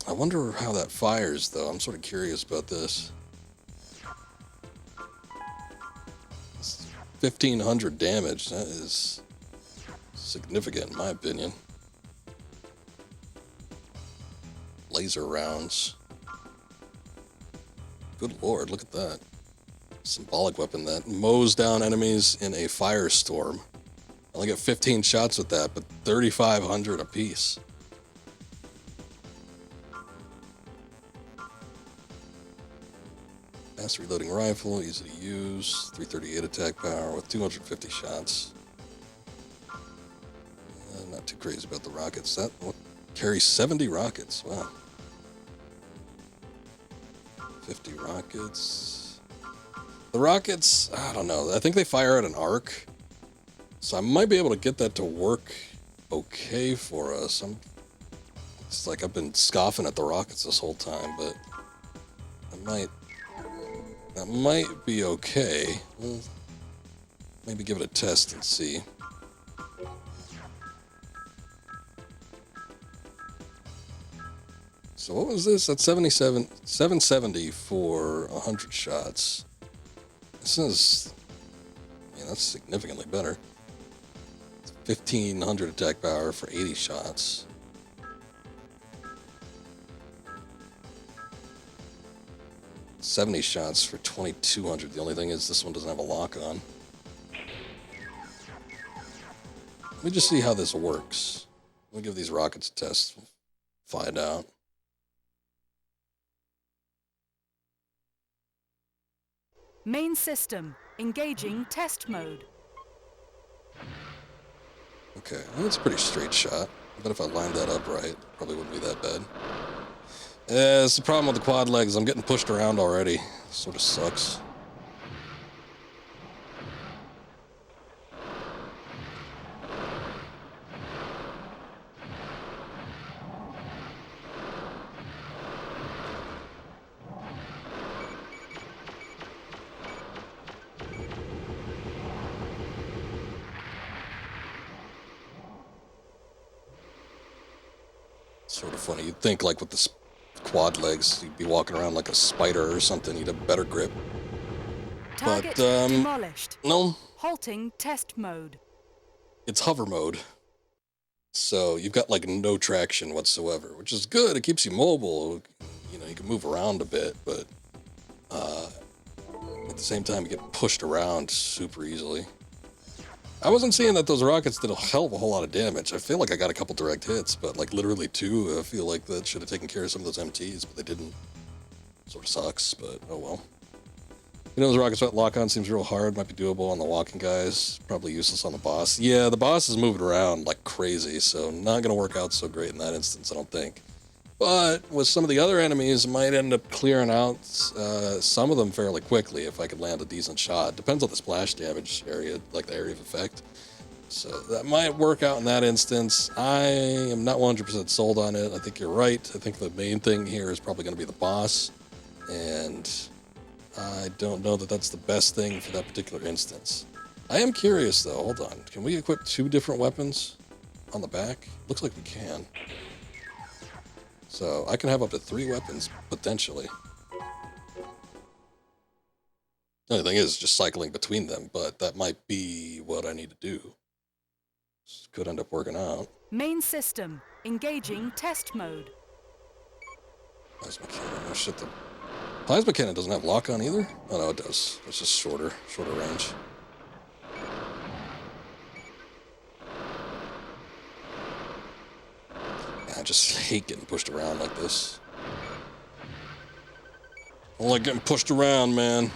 I wonder how that fires, though. I'm sort of curious about this. 1,500 damage. That is significant, in my opinion. Laser rounds. Good lord, look at that. Symbolic weapon that mows down enemies in a firestorm. I only get 15 shots with that, but 3,500 apiece. Fast reloading rifle, easy to use, 338 attack power with 250 shots. Not too crazy about the rockets. That carries 70 rockets. Wow. 50 rockets. The rockets, I don't know. I think they fire at an arc. So I might be able to get that to work okay for us. It's like I've been scoffing at the rockets this whole time, but I might That might be okay. We'll maybe give it a test and see. So what was this? That's 770 for 100 shots. This is, that's significantly better. 1500 attack power for 80 shots. $70 shots for 2200. The only thing is this one doesn't have a lock on. Let me just see how this works. Let me give these rockets a test. Find out. Main system. Engaging test mode. Okay, well, that's a pretty straight shot. But if I lined that up right, probably wouldn't be that bad. It's the problem with the quad legs. I'm getting pushed around already. Sort of sucks. Sort of funny. You'd think like with the quad legs, you'd be walking around like a spider or something. You'd have better grip. Target But, demolished. no. Halting test mode. It's hover mode. So you've got like no traction whatsoever, which is good. It keeps you mobile. You know, you can move around a bit, but at the same time, you get pushed around super easily. I wasn't seeing that those rockets did a hell of a whole lot of damage. I feel like I got a couple direct hits, but like literally 2. I feel like that should have taken care of some of those MTs, but they didn't. Sort of sucks, but oh well. You know, those rockets lock on seems real hard. Might be doable on the walking guys. Probably useless on the boss. Yeah, the boss is moving around like crazy, so not going to work out so great in that instance, I don't think. But with some of the other enemies, might end up clearing out some of them fairly quickly if I could land a decent shot. Depends on the splash damage area, like the area of effect. So that might work out in that instance. I am not 100% sold on it. I think you're right. I think the main thing here is probably going to be the boss. And I don't know that that's the best thing for that particular instance. I am curious, though. Hold on. Can we equip 2 different weapons on the back? Looks like we can. So I can have up to 3 weapons, potentially. The only thing is just cycling between them, but that might be what I need to do. This could end up working out. Main system. Engaging test mode. Plasma cannon. Oh shit, the plasma cannon doesn't have lock on either? Oh no, it does. It's just shorter range. I just hate getting pushed around like this. I don't like getting pushed around, man.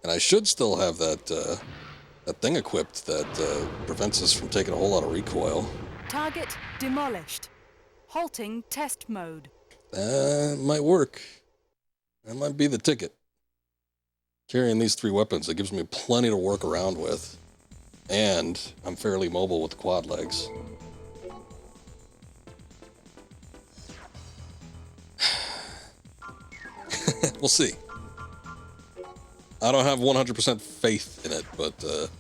And I should still have that that thing equipped that prevents us from taking a whole lot of recoil. Target demolished. Halting test mode. That might work. That might be the ticket. Carrying these 3 weapons, it gives me plenty to work around with. And I'm fairly mobile with the quad legs. We'll see. I don't have 100% faith in it, but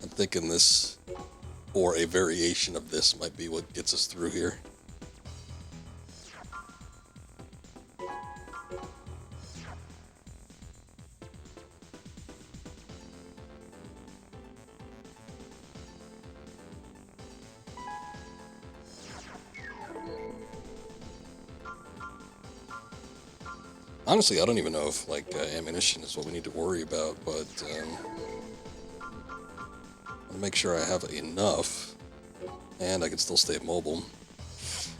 I'm thinking this, or a variation of this, might be what gets us through here. Honestly, I don't even know if, like, ammunition is what we need to worry about, but I'll make sure I have enough, and I can still stay mobile.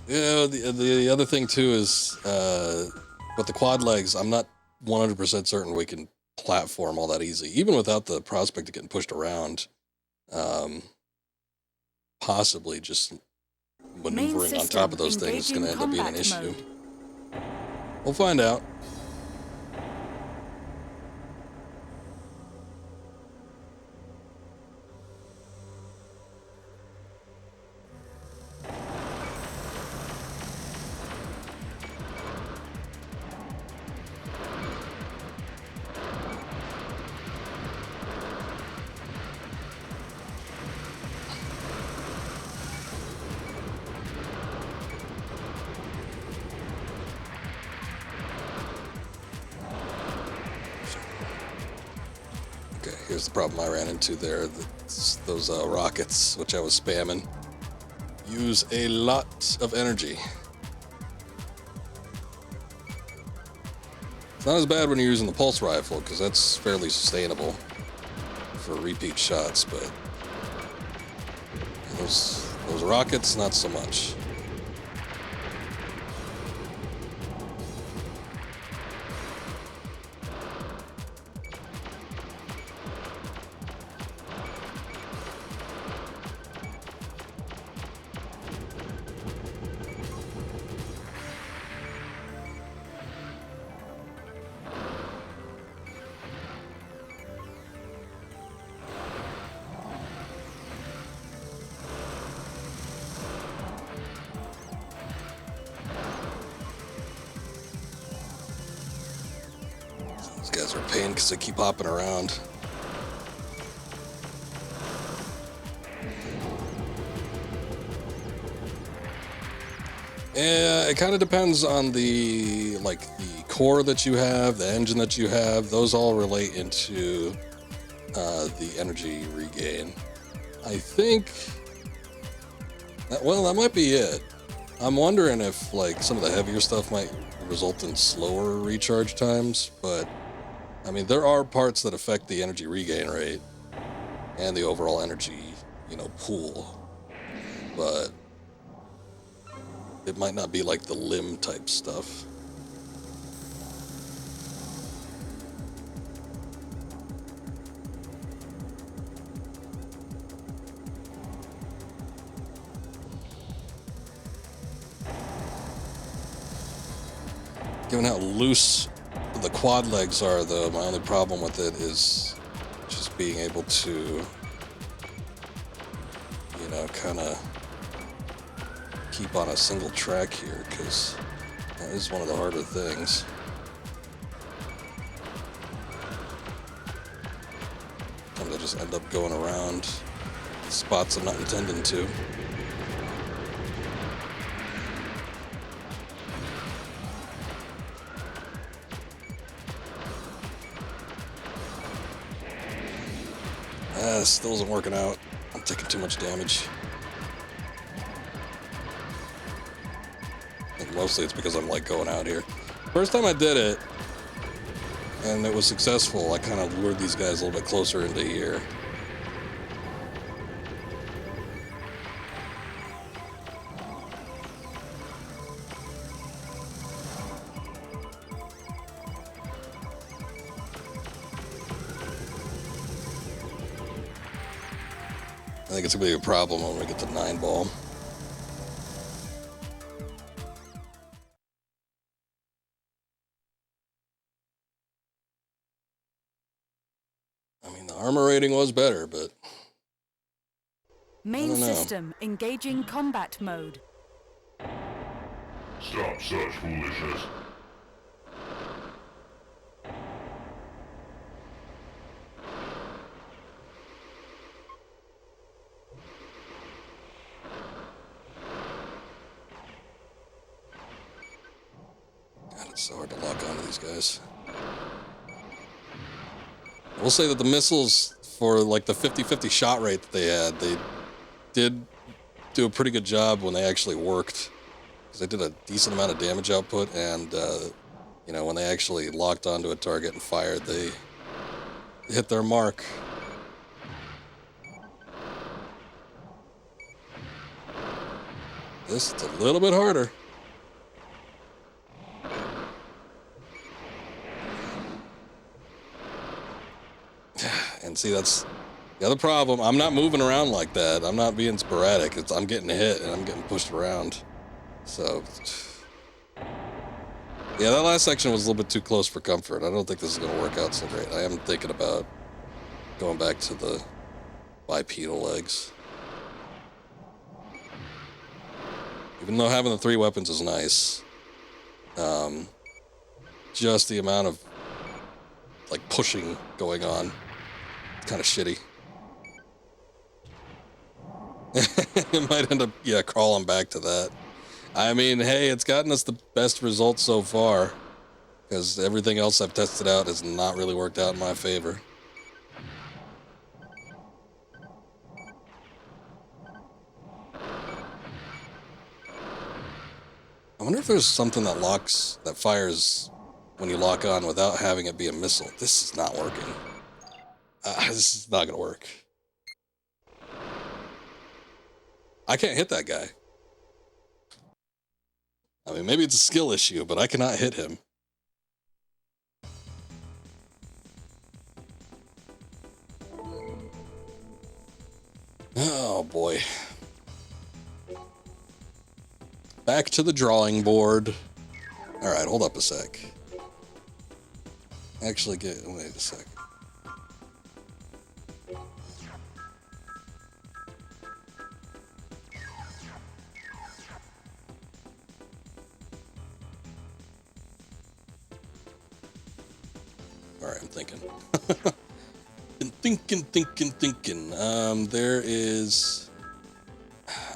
Yeah, the other thing, too, is with the quad legs, I'm not 100% certain we can platform all that easy, even without the prospect of getting pushed around. Possibly just maneuvering on top of those things is going to end up being an issue. Mode. We'll find out. the problem I ran into there. Those rockets, which I was spamming, use a lot of energy. It's not as bad when you're using the pulse rifle, because that's fairly sustainable for repeat shots, but those rockets, not so much. These guys are a pain because they keep hopping around. Yeah, it kind of depends on the core that you have, the engine that you have. Those all relate into the energy regain. I think that might be it. I'm wondering if some of the heavier stuff might result in slower recharge times, but I mean, there are parts that affect the energy regain rate and the overall energy, pool, but it might not be like the limb type stuff. Given how loose the quad legs are, though, my only problem with it is just being able to, kind of keep on a single track here, because that is one of the harder things. Sometimes I just end up going around spots I'm not intending to. This still isn't working out. I'm taking too much damage. I think mostly it's because I'm going out here. First time I did it, and it was successful, I kind of lured these guys a little bit closer into here. I think it's going to be a problem when we get to 9 ball. I mean, the armor rating was better, but Main system engaging combat mode. Stop such foolishness. God, it's so hard to lock onto these guys. I will say that the missiles, for the 50-50 shot rate that they had, they did do a pretty good job when they actually worked, because they did a decent amount of damage output, and when they actually locked onto a target and fired, they hit their mark. This is a little bit harder. And see, that's the other problem. I'm not moving around like that. I'm not being sporadic. I'm getting hit and I'm getting pushed around. So, yeah, that last section was a little bit too close for comfort. I don't think this is going to work out so great. I am thinking about going back to the bipedal legs. Even though having the 3 weapons is nice, just the amount of pushing going on, it's kind of shitty. It might end up crawling back to that. I mean, hey, it's gotten us the best results so far, because everything else I've tested out has not really worked out in my favor. wonder if there's something that fires when you lock on without having it be a missile. This is not working. This is not gonna work. I can't hit that guy. I mean, maybe it's a skill issue, but I cannot hit him. Oh boy. Back to the drawing board. Alright, hold up a sec. Actually, wait a sec. Alright, I'm thinking. Thinking. There is...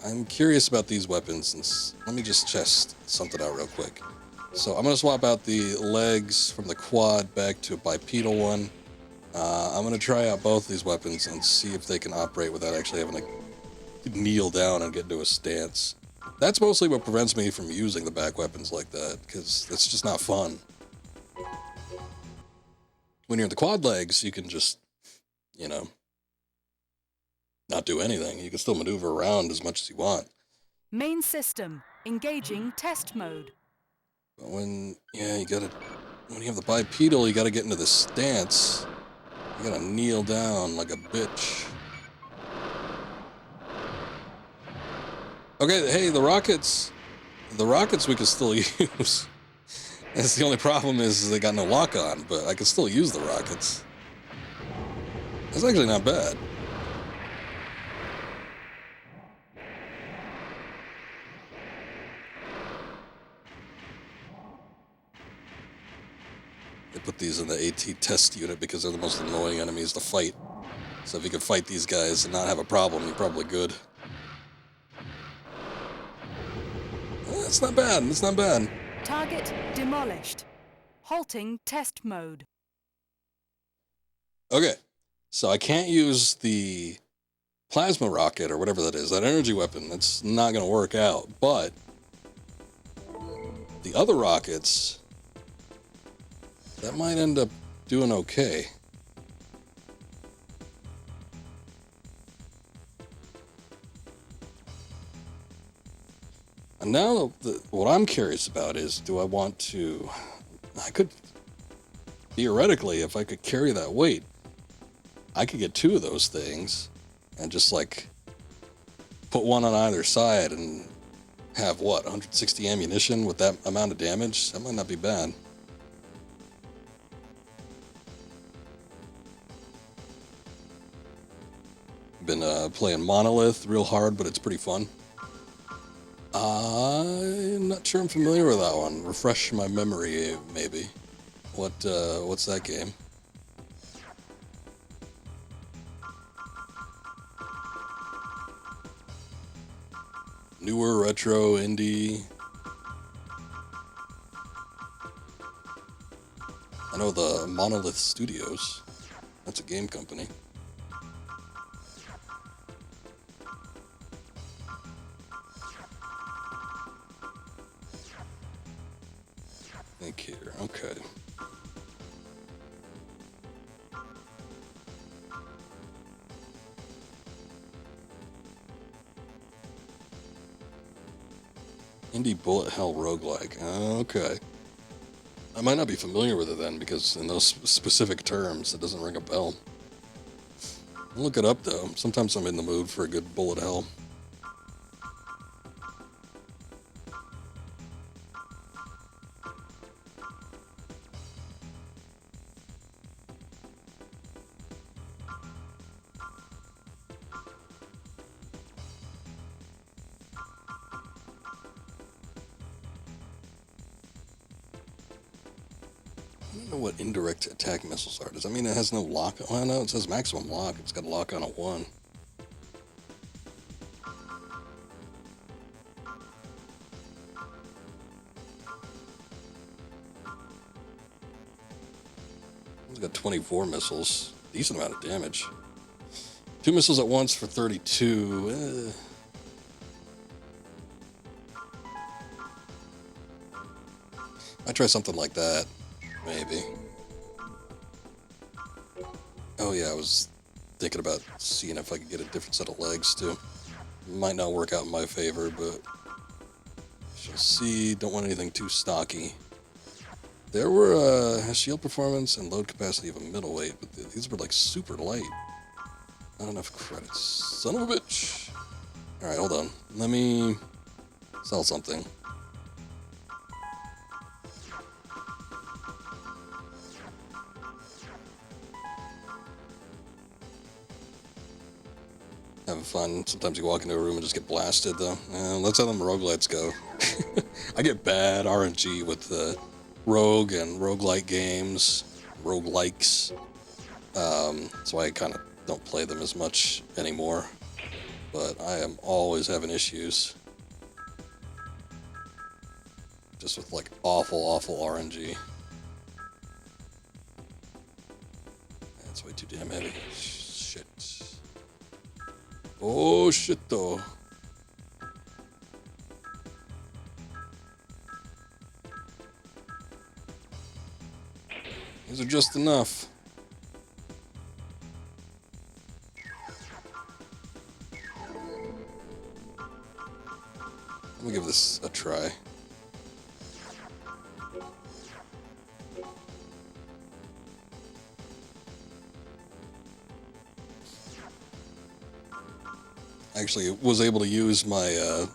I'm curious about these weapons. And let me just test something out real quick. So I'm going to swap out the legs from the quad back to a bipedal one. I'm going to try out both these weapons and see if they can operate without actually having to kneel down and get into a stance. That's mostly what prevents me from using the back weapons like that, because it's just not fun. When you're in the quad legs, you can just, you know, not do anything. You can still maneuver around as much as you want. Main system engaging test mode. But when you have the bipedal, you gotta get into the stance. You gotta kneel down like a bitch. Okay, hey, the rockets we can still use. That's the only problem is they got no lock on, but I can still use the rockets. That's actually not bad. They put these in the AT test unit because they're the most annoying enemies to fight. So if you can fight these guys and not have a problem, you're probably good. It's not bad. It's not bad. Target demolished. Halting test mode. Okay. So I can't use the plasma rocket or whatever that is, that energy weapon. That's not going to work out. But the other rockets, that might end up doing okay. And now what I'm curious about is, do I want to... I could... Theoretically, if I could carry that weight, I could get two of those things and just, like, put one on either side and have, what, 160 ammunition with that amount of damage? That might not be bad. Been playing Monolith real hard, but it's pretty fun. I'm not sure I'm familiar with that one. Refresh my memory, maybe. What's that game? Newer, retro, indie. I know the Monolith Studios. That's a game company. Think here. Okay. Indie bullet hell roguelike. Okay. I might not be familiar with it then, because in those specific terms, it doesn't ring a bell. I'll look it up though. Sometimes I'm in the mood for a good bullet hell. I don't know what indirect attack missiles are. Does that mean it has no lock? Well, no, it says maximum lock. It's got a lock on a 1. It's got 24 missiles. Decent amount of damage. 2 missiles at once for 32. I try something like that, maybe. Oh yeah, I was thinking about seeing if I could get a different set of legs too. Might not work out in my favor, but shall see. Don't want anything too stocky. There were shield performance and load capacity of a middleweight, but these were like super light. Not enough credits. Son of a bitch. Alright, hold on. Let me sell something. Having fun. Sometimes you walk into a room and just get blasted, though. That's how them roguelites go. I get bad RNG with rogue and roguelite games, roguelikes. That's why I kind of don't play them as much anymore. But I am always having issues. Just with, like, awful RNG. That's way too damn heavy. Shit. Oh, shit, though. These are just enough. Let me give this a try. Actually was able to use my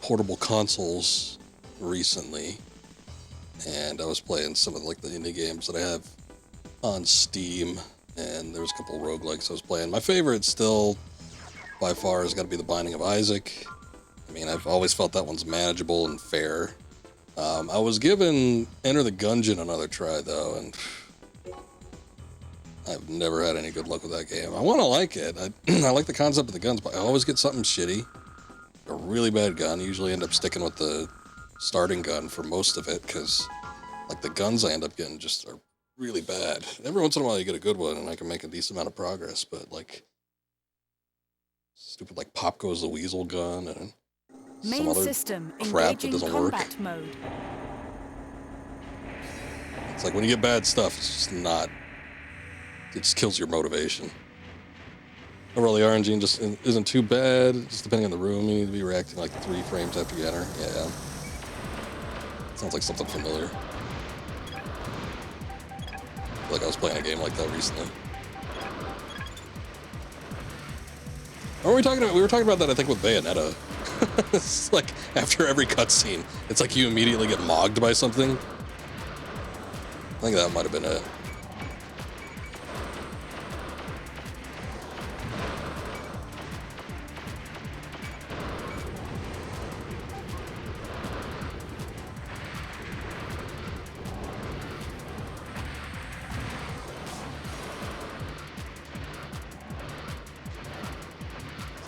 portable consoles recently, and I was playing some of like the indie games that I have on Steam, and there was a couple of roguelikes I was playing. My favorite still by far has got to be The Binding of Isaac. I mean, I've always felt that one's manageable and fair. I was given Enter the Gungeon another try though, and I've never had any good luck with that game. I want to like it. I like the concept of the guns, but I always get something shitty. A really bad gun. I usually end up sticking with the starting gun for most of it, because like the guns I end up getting just are really bad. Every once in a while you get a good one and I can make a decent amount of progress, but like stupid like Pop Goes the Weasel gun and some Main other system crap that engaging doesn't work. combat mode. It's like when you get bad stuff, it's just not... It just kills your motivation. Overall, the RNG just isn't too bad. Just depending on the room, you need to be reacting like 3 frames after you enter. Yeah. Sounds like something familiar. I feel like I was playing a game like that recently. What were we talking about? We were talking about that, I think, with Bayonetta. It's like, after every cutscene, it's like you immediately get mogged by something. I think that might have been it.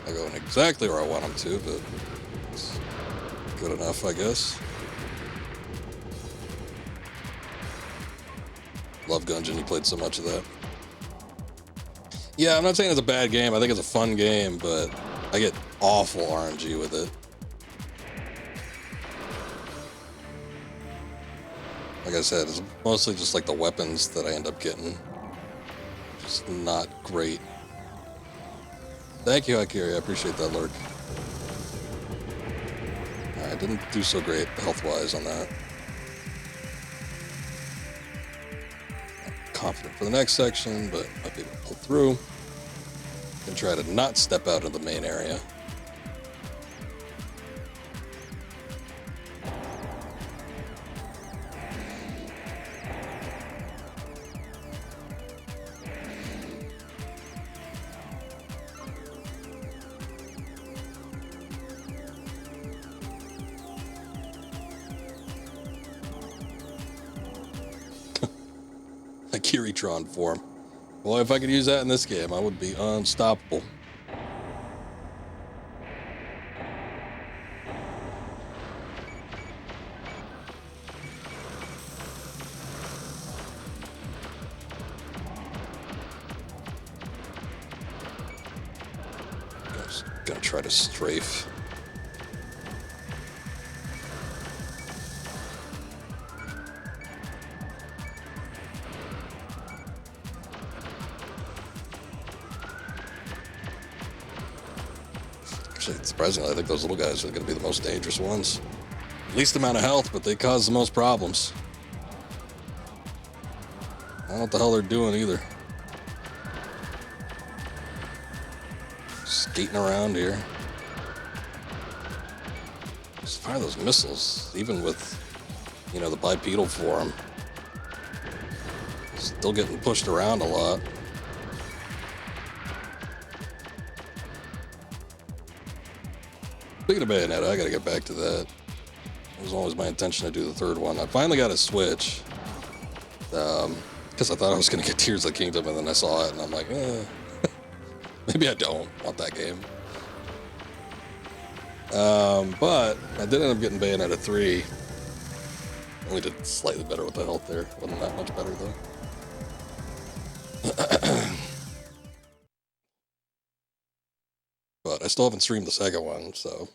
Not going exactly where I want them to, but it's good enough, I guess. Love Gungeon, you played so much of that. Yeah, I'm not saying it's a bad game. I think it's a fun game, but I get awful RNG with it. Like I said, it's mostly just like the weapons that I end up getting. Just not great. Thank you, Akiri. I appreciate that, Lurk. Alright, didn't do so great health-wise on that. Confident for the next section, but might be able to pull through and try to not step out of the main area. A Kiritron form. Boy, if I could use that in this game, I would be unstoppable. Just gonna try to strafe. Actually, surprisingly, I think those little guys are going to be the most dangerous ones. Least amount of health, but they cause the most problems. I don't know what the hell they're doing either. Skating around here. Just fire those missiles, even with, you know, the bipedal form. Still getting pushed around a lot. Speaking of Bayonetta, I gotta get back to that. It was always my intention to do the third one. I finally got a Switch. Because I thought I was gonna get Tears of the Kingdom, and then I saw it, and I'm like, maybe I don't want that game. But I did end up getting Bayonetta 3. Only did slightly better with the health there. Wasn't that much better, though. But I still haven't streamed the second one, so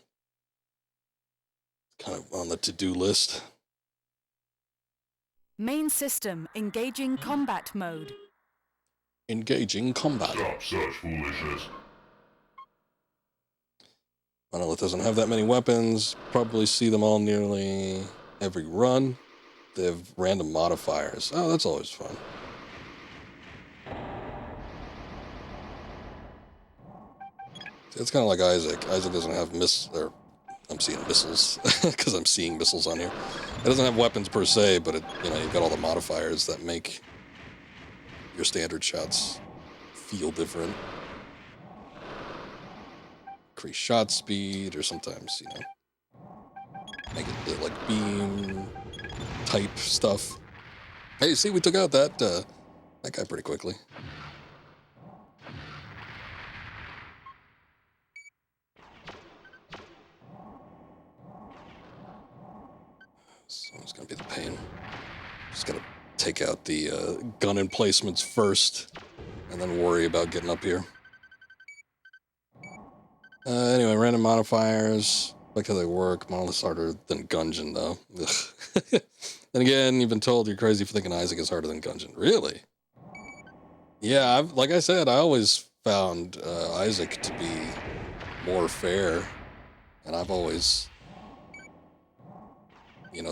kind of on the to-do list. Main system engaging combat mode. Engaging combat. Stop such foolishness. Monolith doesn't have that many weapons. Probably see them all nearly every run. They have random modifiers. Oh, that's always fun. It's kind of like Isaac. Isaac doesn't have I'm seeing missiles because I'm seeing missiles on here. It doesn't have weapons per se, but you've got all the modifiers that make your standard shots feel different. Increase shot speed, or sometimes, make it like beam type stuff. Hey, see, we took out that guy pretty quickly. So it's gonna be the pain. Just gotta take out the gun emplacements first, and then worry about getting up here. Anyway, random modifiers. Like how they work. Monolith's harder than Gungeon, though. Then again, you've been told you're crazy for thinking Isaac is harder than Gungeon. Really? Yeah, like I said, I always found Isaac to be more fair. And I've always,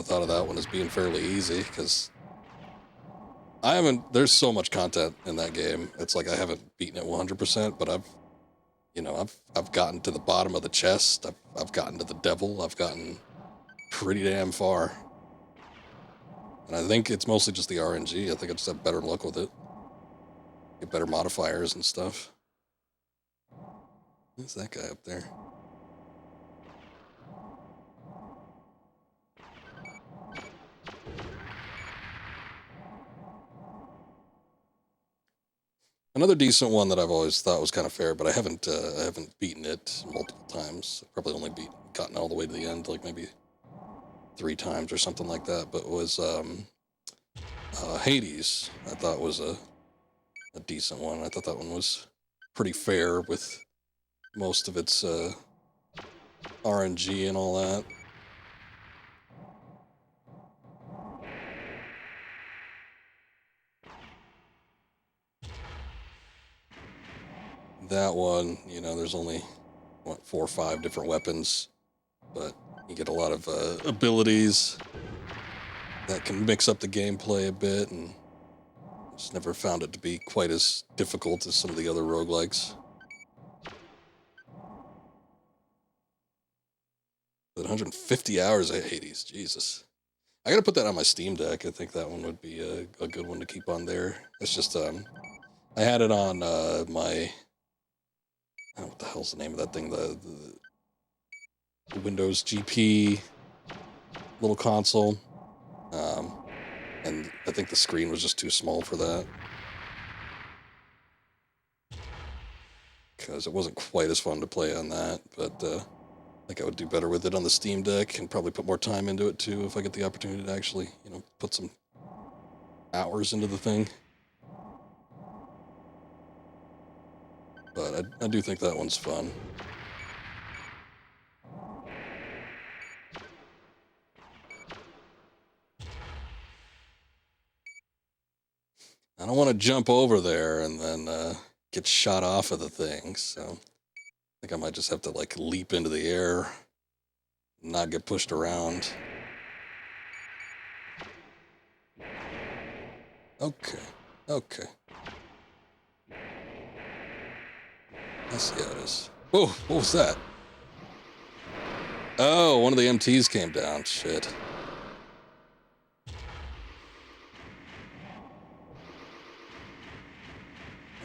thought of that one as being fairly easy, because there's so much content in that game. It's like I haven't beaten it 100%, but I've gotten to the bottom of the chest. I've gotten to the devil. I've gotten pretty damn far. And I think it's mostly just the RNG. I think I just have better luck with it. Get better modifiers and stuff. Who's that guy up there? Another decent one that I've always thought was kind of fair, but I haven't beaten it multiple times. I've probably only gotten all the way to the end, like maybe 3 times or something like that. But it was Hades. I thought was a decent one. I thought that one was pretty fair with most of its RNG and all that. That one, there's only 4 or 5 different weapons, but you get a lot of abilities that can mix up the gameplay a bit, and just never found it to be quite as difficult as some of the other roguelikes. But 150 hours of Hades, Jesus. I gotta put that on my Steam Deck. I think that one would be a good one to keep on there. It's just, I had it on my... what the hell's the name of that thing? The Windows GP little console. And I think the screen was just too small for that. Because it wasn't quite as fun to play on that. But I think I would do better with it on the Steam Deck, and probably put more time into it too if I get the opportunity to actually, put some hours into the thing. But I do think that one's fun. I don't want to jump over there and then get shot off of the thing, so think I might just have to like leap into the air, not get pushed around. Okay. Okay. I see how it is. Whoa, what was that? Oh, one of the MTs came down. Shit.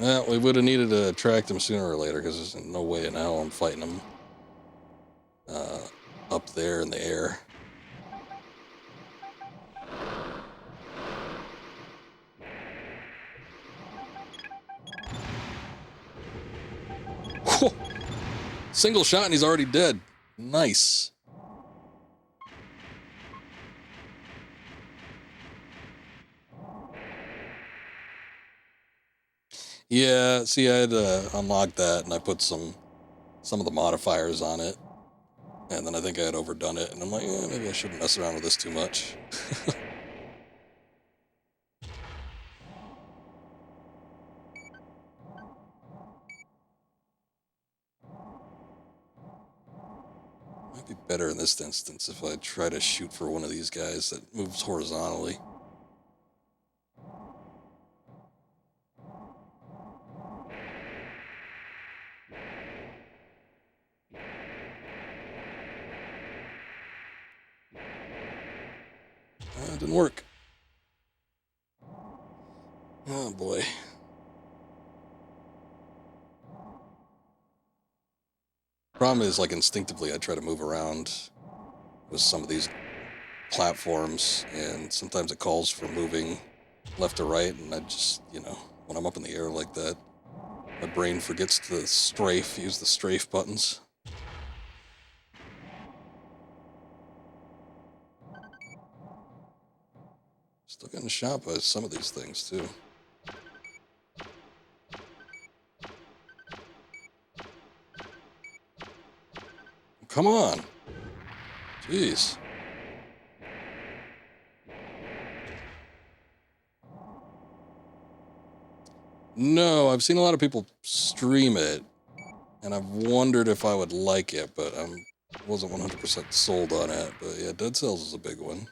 Well, we would have needed to track them sooner or later, because there's no way in hell I'm fighting them up there in the air. Whew. Single shot and he's already dead. Nice. Yeah, see, I had to unlock that, and I put some of the modifiers on it, and then I think I had overdone it, and I'm like, yeah, maybe I shouldn't mess around with this too much. Might be better in this instance if I try to shoot for one of these guys that moves horizontally. It didn't work. Oh boy. Problem is, like, instinctively I try to move around with some of these platforms, and sometimes it calls for moving left to right, and I just, when I'm up in the air like that, my brain forgets to use the strafe buttons. Still getting shot by some of these things, too. Come on. Jeez. No, I've seen a lot of people stream it, and I've wondered if I would like it, but I wasn't 100% sold on it. But yeah, Dead Cells is a big one.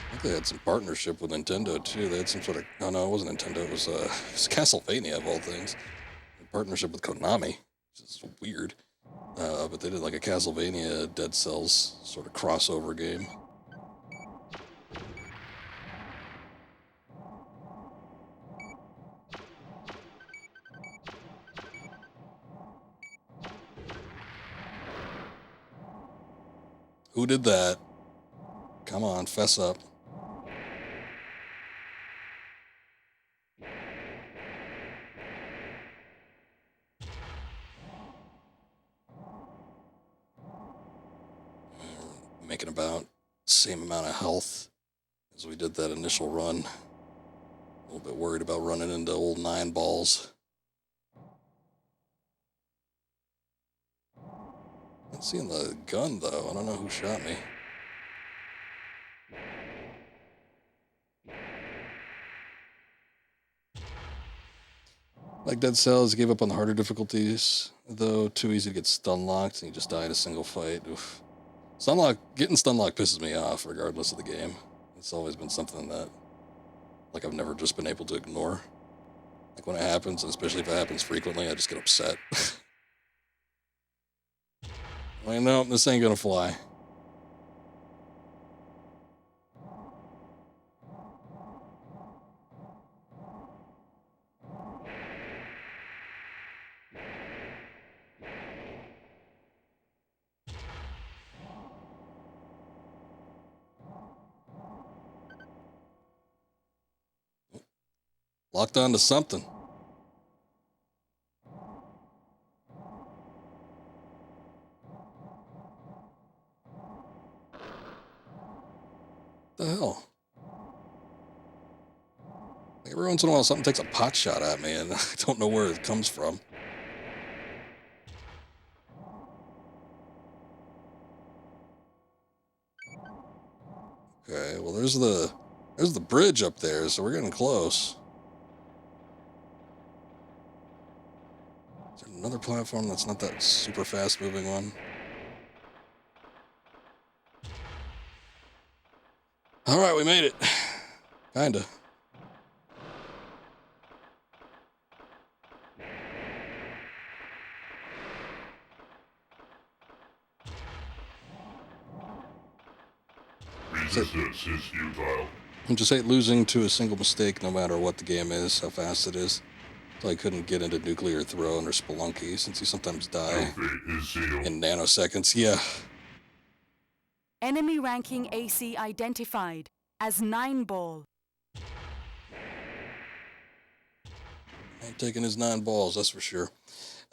I think they had some partnership with Nintendo, too. They had some sort of... Oh, no, it wasn't Nintendo. It was Castlevania, of all things. A partnership with Konami, which is weird. But they did like a Castlevania Dead Cells sort of crossover game. Who did that? Come on, fess up. Making about the same amount of health as we did that initial run. A little bit worried about running into old 9 balls. Not seeing the gun, though. I don't know who shot me. Like Dead Cells, gave up on the harder difficulties, though. Too easy to get stun locked, and you just die in a single fight. Oof. Getting stun locked pisses me off, regardless of the game. It's always been something that, like, I've never just been able to ignore. Like, when it happens, and especially if it happens frequently, I just get upset. Like, no, this ain't gonna fly. Locked onto something. What the hell? Like, every once in a while, something takes a pot shot at me, and I don't know where it comes from. Okay, well, there's There's the bridge up there, so we're getting close. Is there another platform that's not that super fast-moving one? All right, we made it. Kinda. Resistance is futile. I just hate losing to a single mistake, no matter what the game is, how fast it is. So I couldn't get into nuclear throne or spelunky, since you sometimes Your die fate is sealed. in nanoseconds. Yeah. Enemy ranking AC identified as 9-ball. Ain't taking his 9 balls, that's for sure.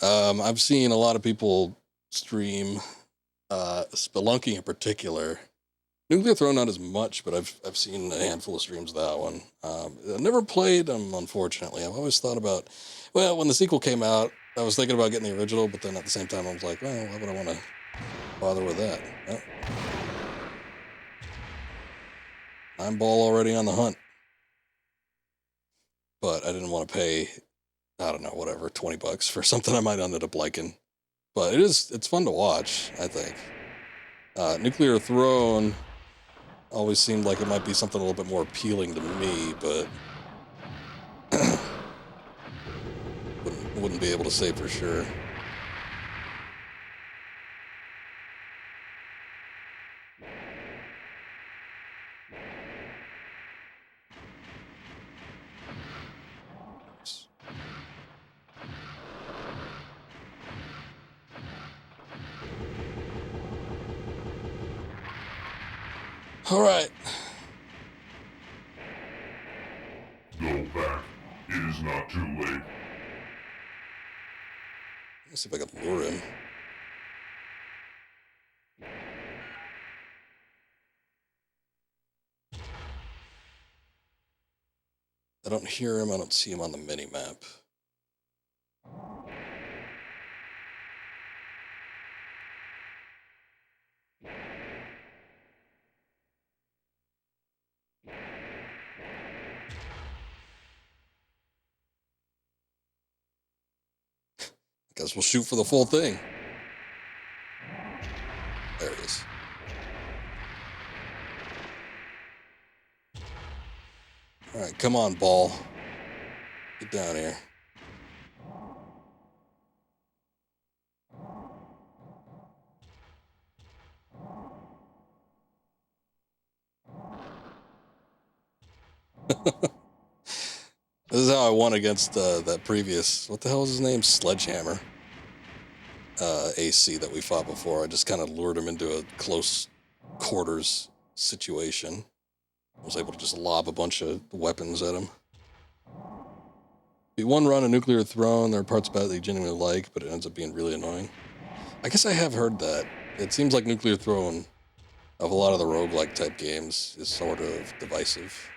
I've seen a lot of people stream spelunky in particular. Nuclear Throne not as much, but I've seen a handful of streams of that one. I never played them, unfortunately. I've always thought about, well, when the sequel came out, I was thinking about getting the original, but then at the same time I was like, well, why would I want to bother with that? Well, 9 ball already on the hunt. But I didn't want to pay, I don't know, whatever, $20 for something I might end up liking. But it's fun to watch, I think. Nuclear Throne always seemed like it might be something a little bit more appealing to me, but wouldn't be able to say for sure. All right. Go back. It is not too late. Let's see if I can lure him. I don't hear him. I don't see him on the mini-map. Guess we'll shoot for the full thing. There it is. All right, come on, ball. Get down here. This is how I won against that previous, what the hell was his name? Sledgehammer. AC that we fought before. I just kind of lured him into a close quarters situation. I was able to just lob a bunch of weapons at him. Be one run a Nuclear Throne. There are parts about it that you genuinely like, but it ends up being really annoying. I guess I have heard that. It seems like Nuclear Throne, of a lot of the roguelike type games, is sort of divisive.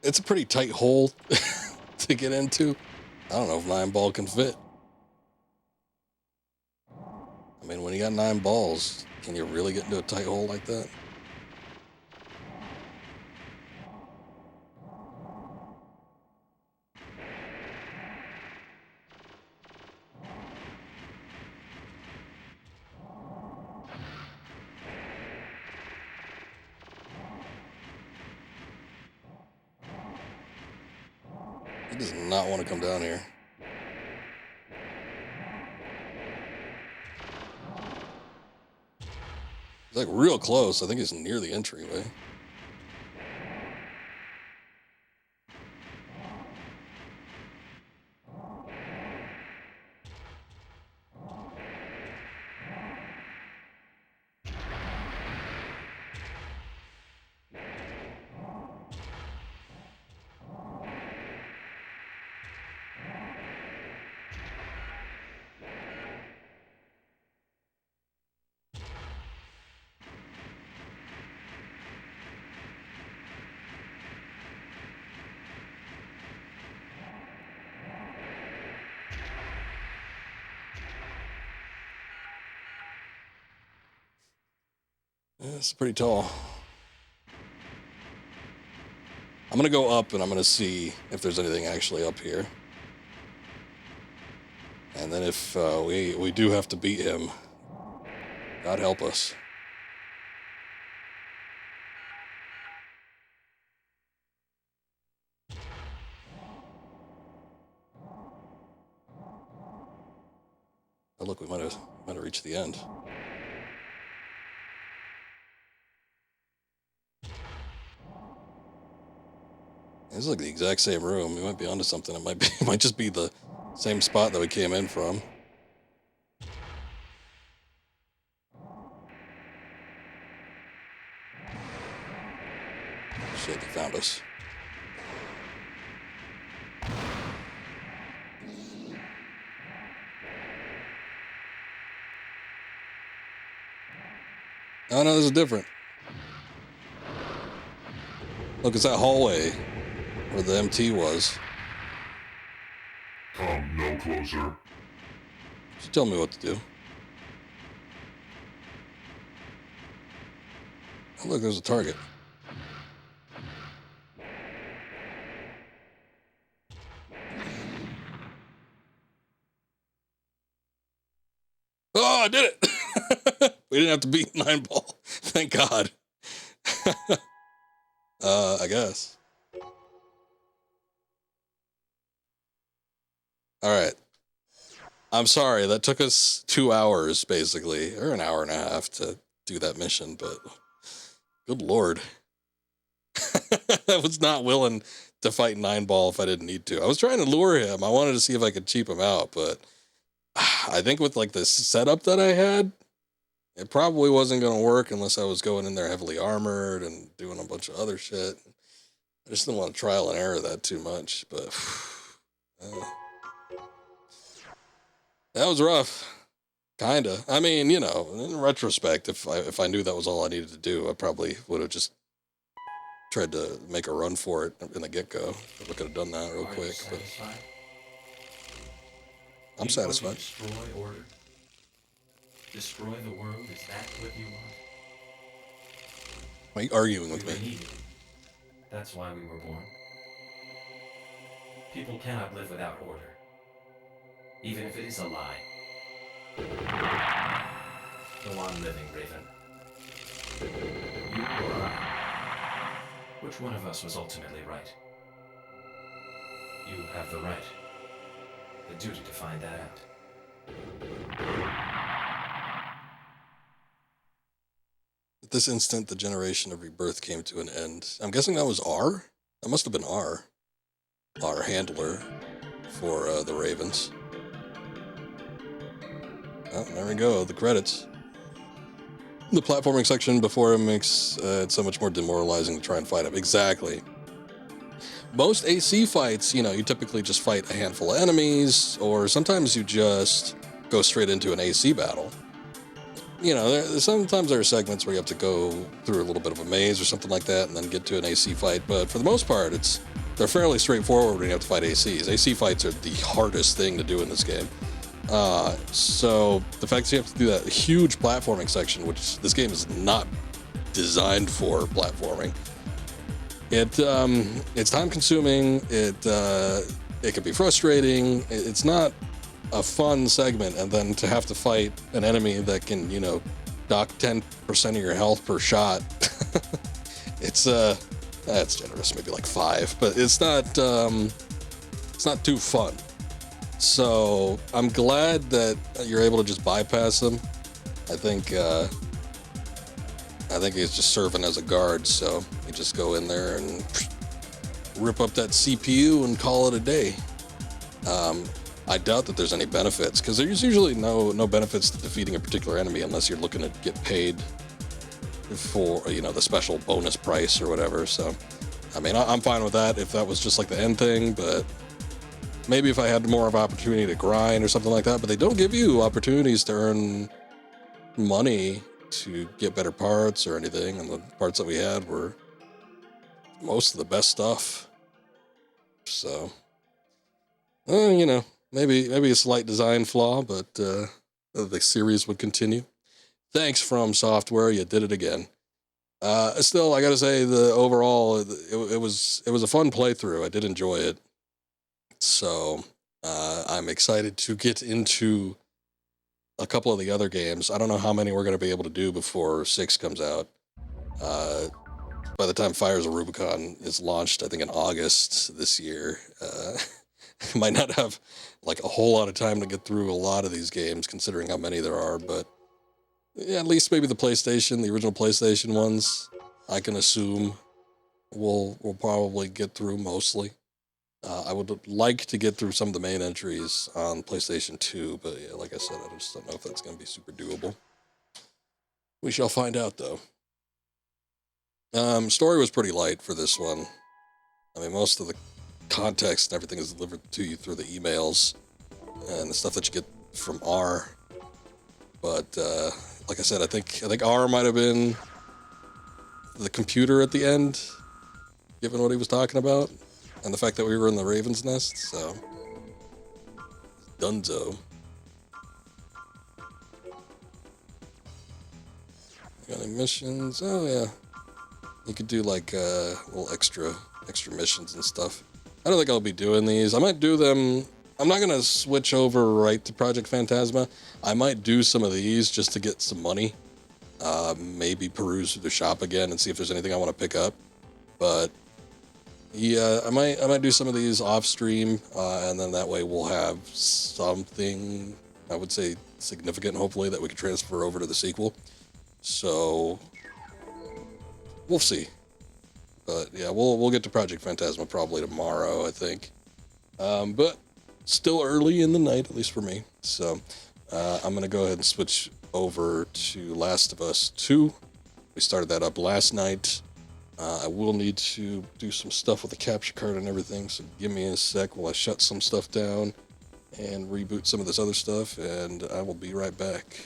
It's a pretty tight hole to get into. I don't know if 9 ball can fit. I mean, when you got 9 balls, can you really get into a tight hole like that? He does not want to come down here. He's like real close. I think he's near the entryway. It's pretty tall. I'm going to go up and I'm going to see if there's anything actually up here. And then if we do have to beat him, God help us. Oh, look, we might have reached the end. This is like the exact same room. We might be onto something. It might just be the same spot that we came in from. Shit, they found us. Oh no, this is different. Look, it's that hallway where the MT was. Come no closer. Just tell me what to do. Oh, look, there's a target. Oh, I did it! We didn't have to beat 9-ball. Thank God. I guess. All right. I'm sorry, that took us 2 hours, basically, or an hour and a half to do that mission, but good Lord. I was not willing to fight 9-ball if I didn't need to. I was trying to lure him. I wanted to see if I could cheap him out, but I think with like the setup that I had, it probably wasn't going to work unless I was going in there heavily armored and doing a bunch of other shit. I just didn't want to trial and error that too much, but that was rough. Kinda. I mean, you know, in retrospect, if I knew that was all I needed to do, I probably would have just tried to make a run for it in the get-go. I could have done that real quick, but I'm satisfied. Destroy order. Destroy the world. Is that what you want? Why are you arguing with We were me? needed. That's why we were born. People cannot live without order, even if it is a lie. Go on living, Raven. You or I? Which one of us was ultimately right? You have the right, the duty to find that out. At this instant, the generation of rebirth came to an end. I'm guessing that was R? That must have been R. Our handler for the Ravens. Oh, there we go, the credits. The platforming section before it makes it so much more demoralizing to try and fight him. Exactly. Most AC fights, you know, you typically just fight a handful of enemies, or sometimes you just go straight into an AC battle. You know, sometimes there are segments where you have to go through a little bit of a maze or something like that and then get to an AC fight, but for the most part, they're fairly straightforward when you have to fight ACs. AC fights are the hardest thing to do in this game. So the fact that you have to do that huge platforming section, which this game is not designed for platforming, it's time consuming. It can be frustrating. It's not a fun segment, and then to have to fight an enemy that can, you know, dock 10% of your health per shot. That's generous, maybe like 5, but it's not too fun. So I'm glad that you're able to just bypass them. I think he's just serving as a guard, so you just go in there and rip up that CPU and call it a day. I doubt that there's any benefits, because there's usually no benefits to defeating a particular enemy unless you're looking to get paid for, you know, the special bonus price or whatever. So, I mean, I'm fine with that if that was just like the end thing, but maybe if I had more of an opportunity to grind or something like that. But they don't give you opportunities to earn money to get better parts or anything, and the parts that we had were most of the best stuff. So, you know, maybe a slight design flaw, but the series would continue. Thanks, From Software, you did it again. Still, I gotta say the overall, it was a fun playthrough. I did enjoy it. So, I'm excited to get into a couple of the other games. I don't know how many we're going to be able to do before 6 comes out. By the time Fires of Rubicon is launched, I think in August this year, I might not have like a whole lot of time to get through a lot of these games, considering how many there are. But yeah, at least maybe the original PlayStation ones, I can assume we'll probably get through mostly. I would like to get through some of the main entries on PlayStation 2, but yeah, like I said, I just don't know if that's going to be super doable. We shall find out, though. Story was pretty light for this one. I mean, most of the context and everything is delivered to you through the emails and the stuff that you get from R. But like I said, I think R might have been the computer at the end, given what he was talking about. And the fact that we were in the Raven's Nest, so... Dunzo. Got any missions? Oh, yeah. You could do, like, little extra missions and stuff. I don't think I'll be doing these. I might do them... I'm not gonna switch over right to Project Phantasma. I might do some of these just to get some money. Maybe peruse through the shop again and see if there's anything I want to pick up. But... yeah, I might do some of these off stream, and then that way we'll have something, I would say, significant, hopefully, that we can transfer over to the sequel. So, we'll see. But yeah, we'll get to Project Phantasma probably tomorrow, I think. But still early in the night, at least for me. So, I'm gonna go ahead and switch over to Last of Us 2. We started that up last night. I will need to do some stuff with the capture card and everything, so give me a sec while I shut some stuff down and reboot some of this other stuff, and I will be right back.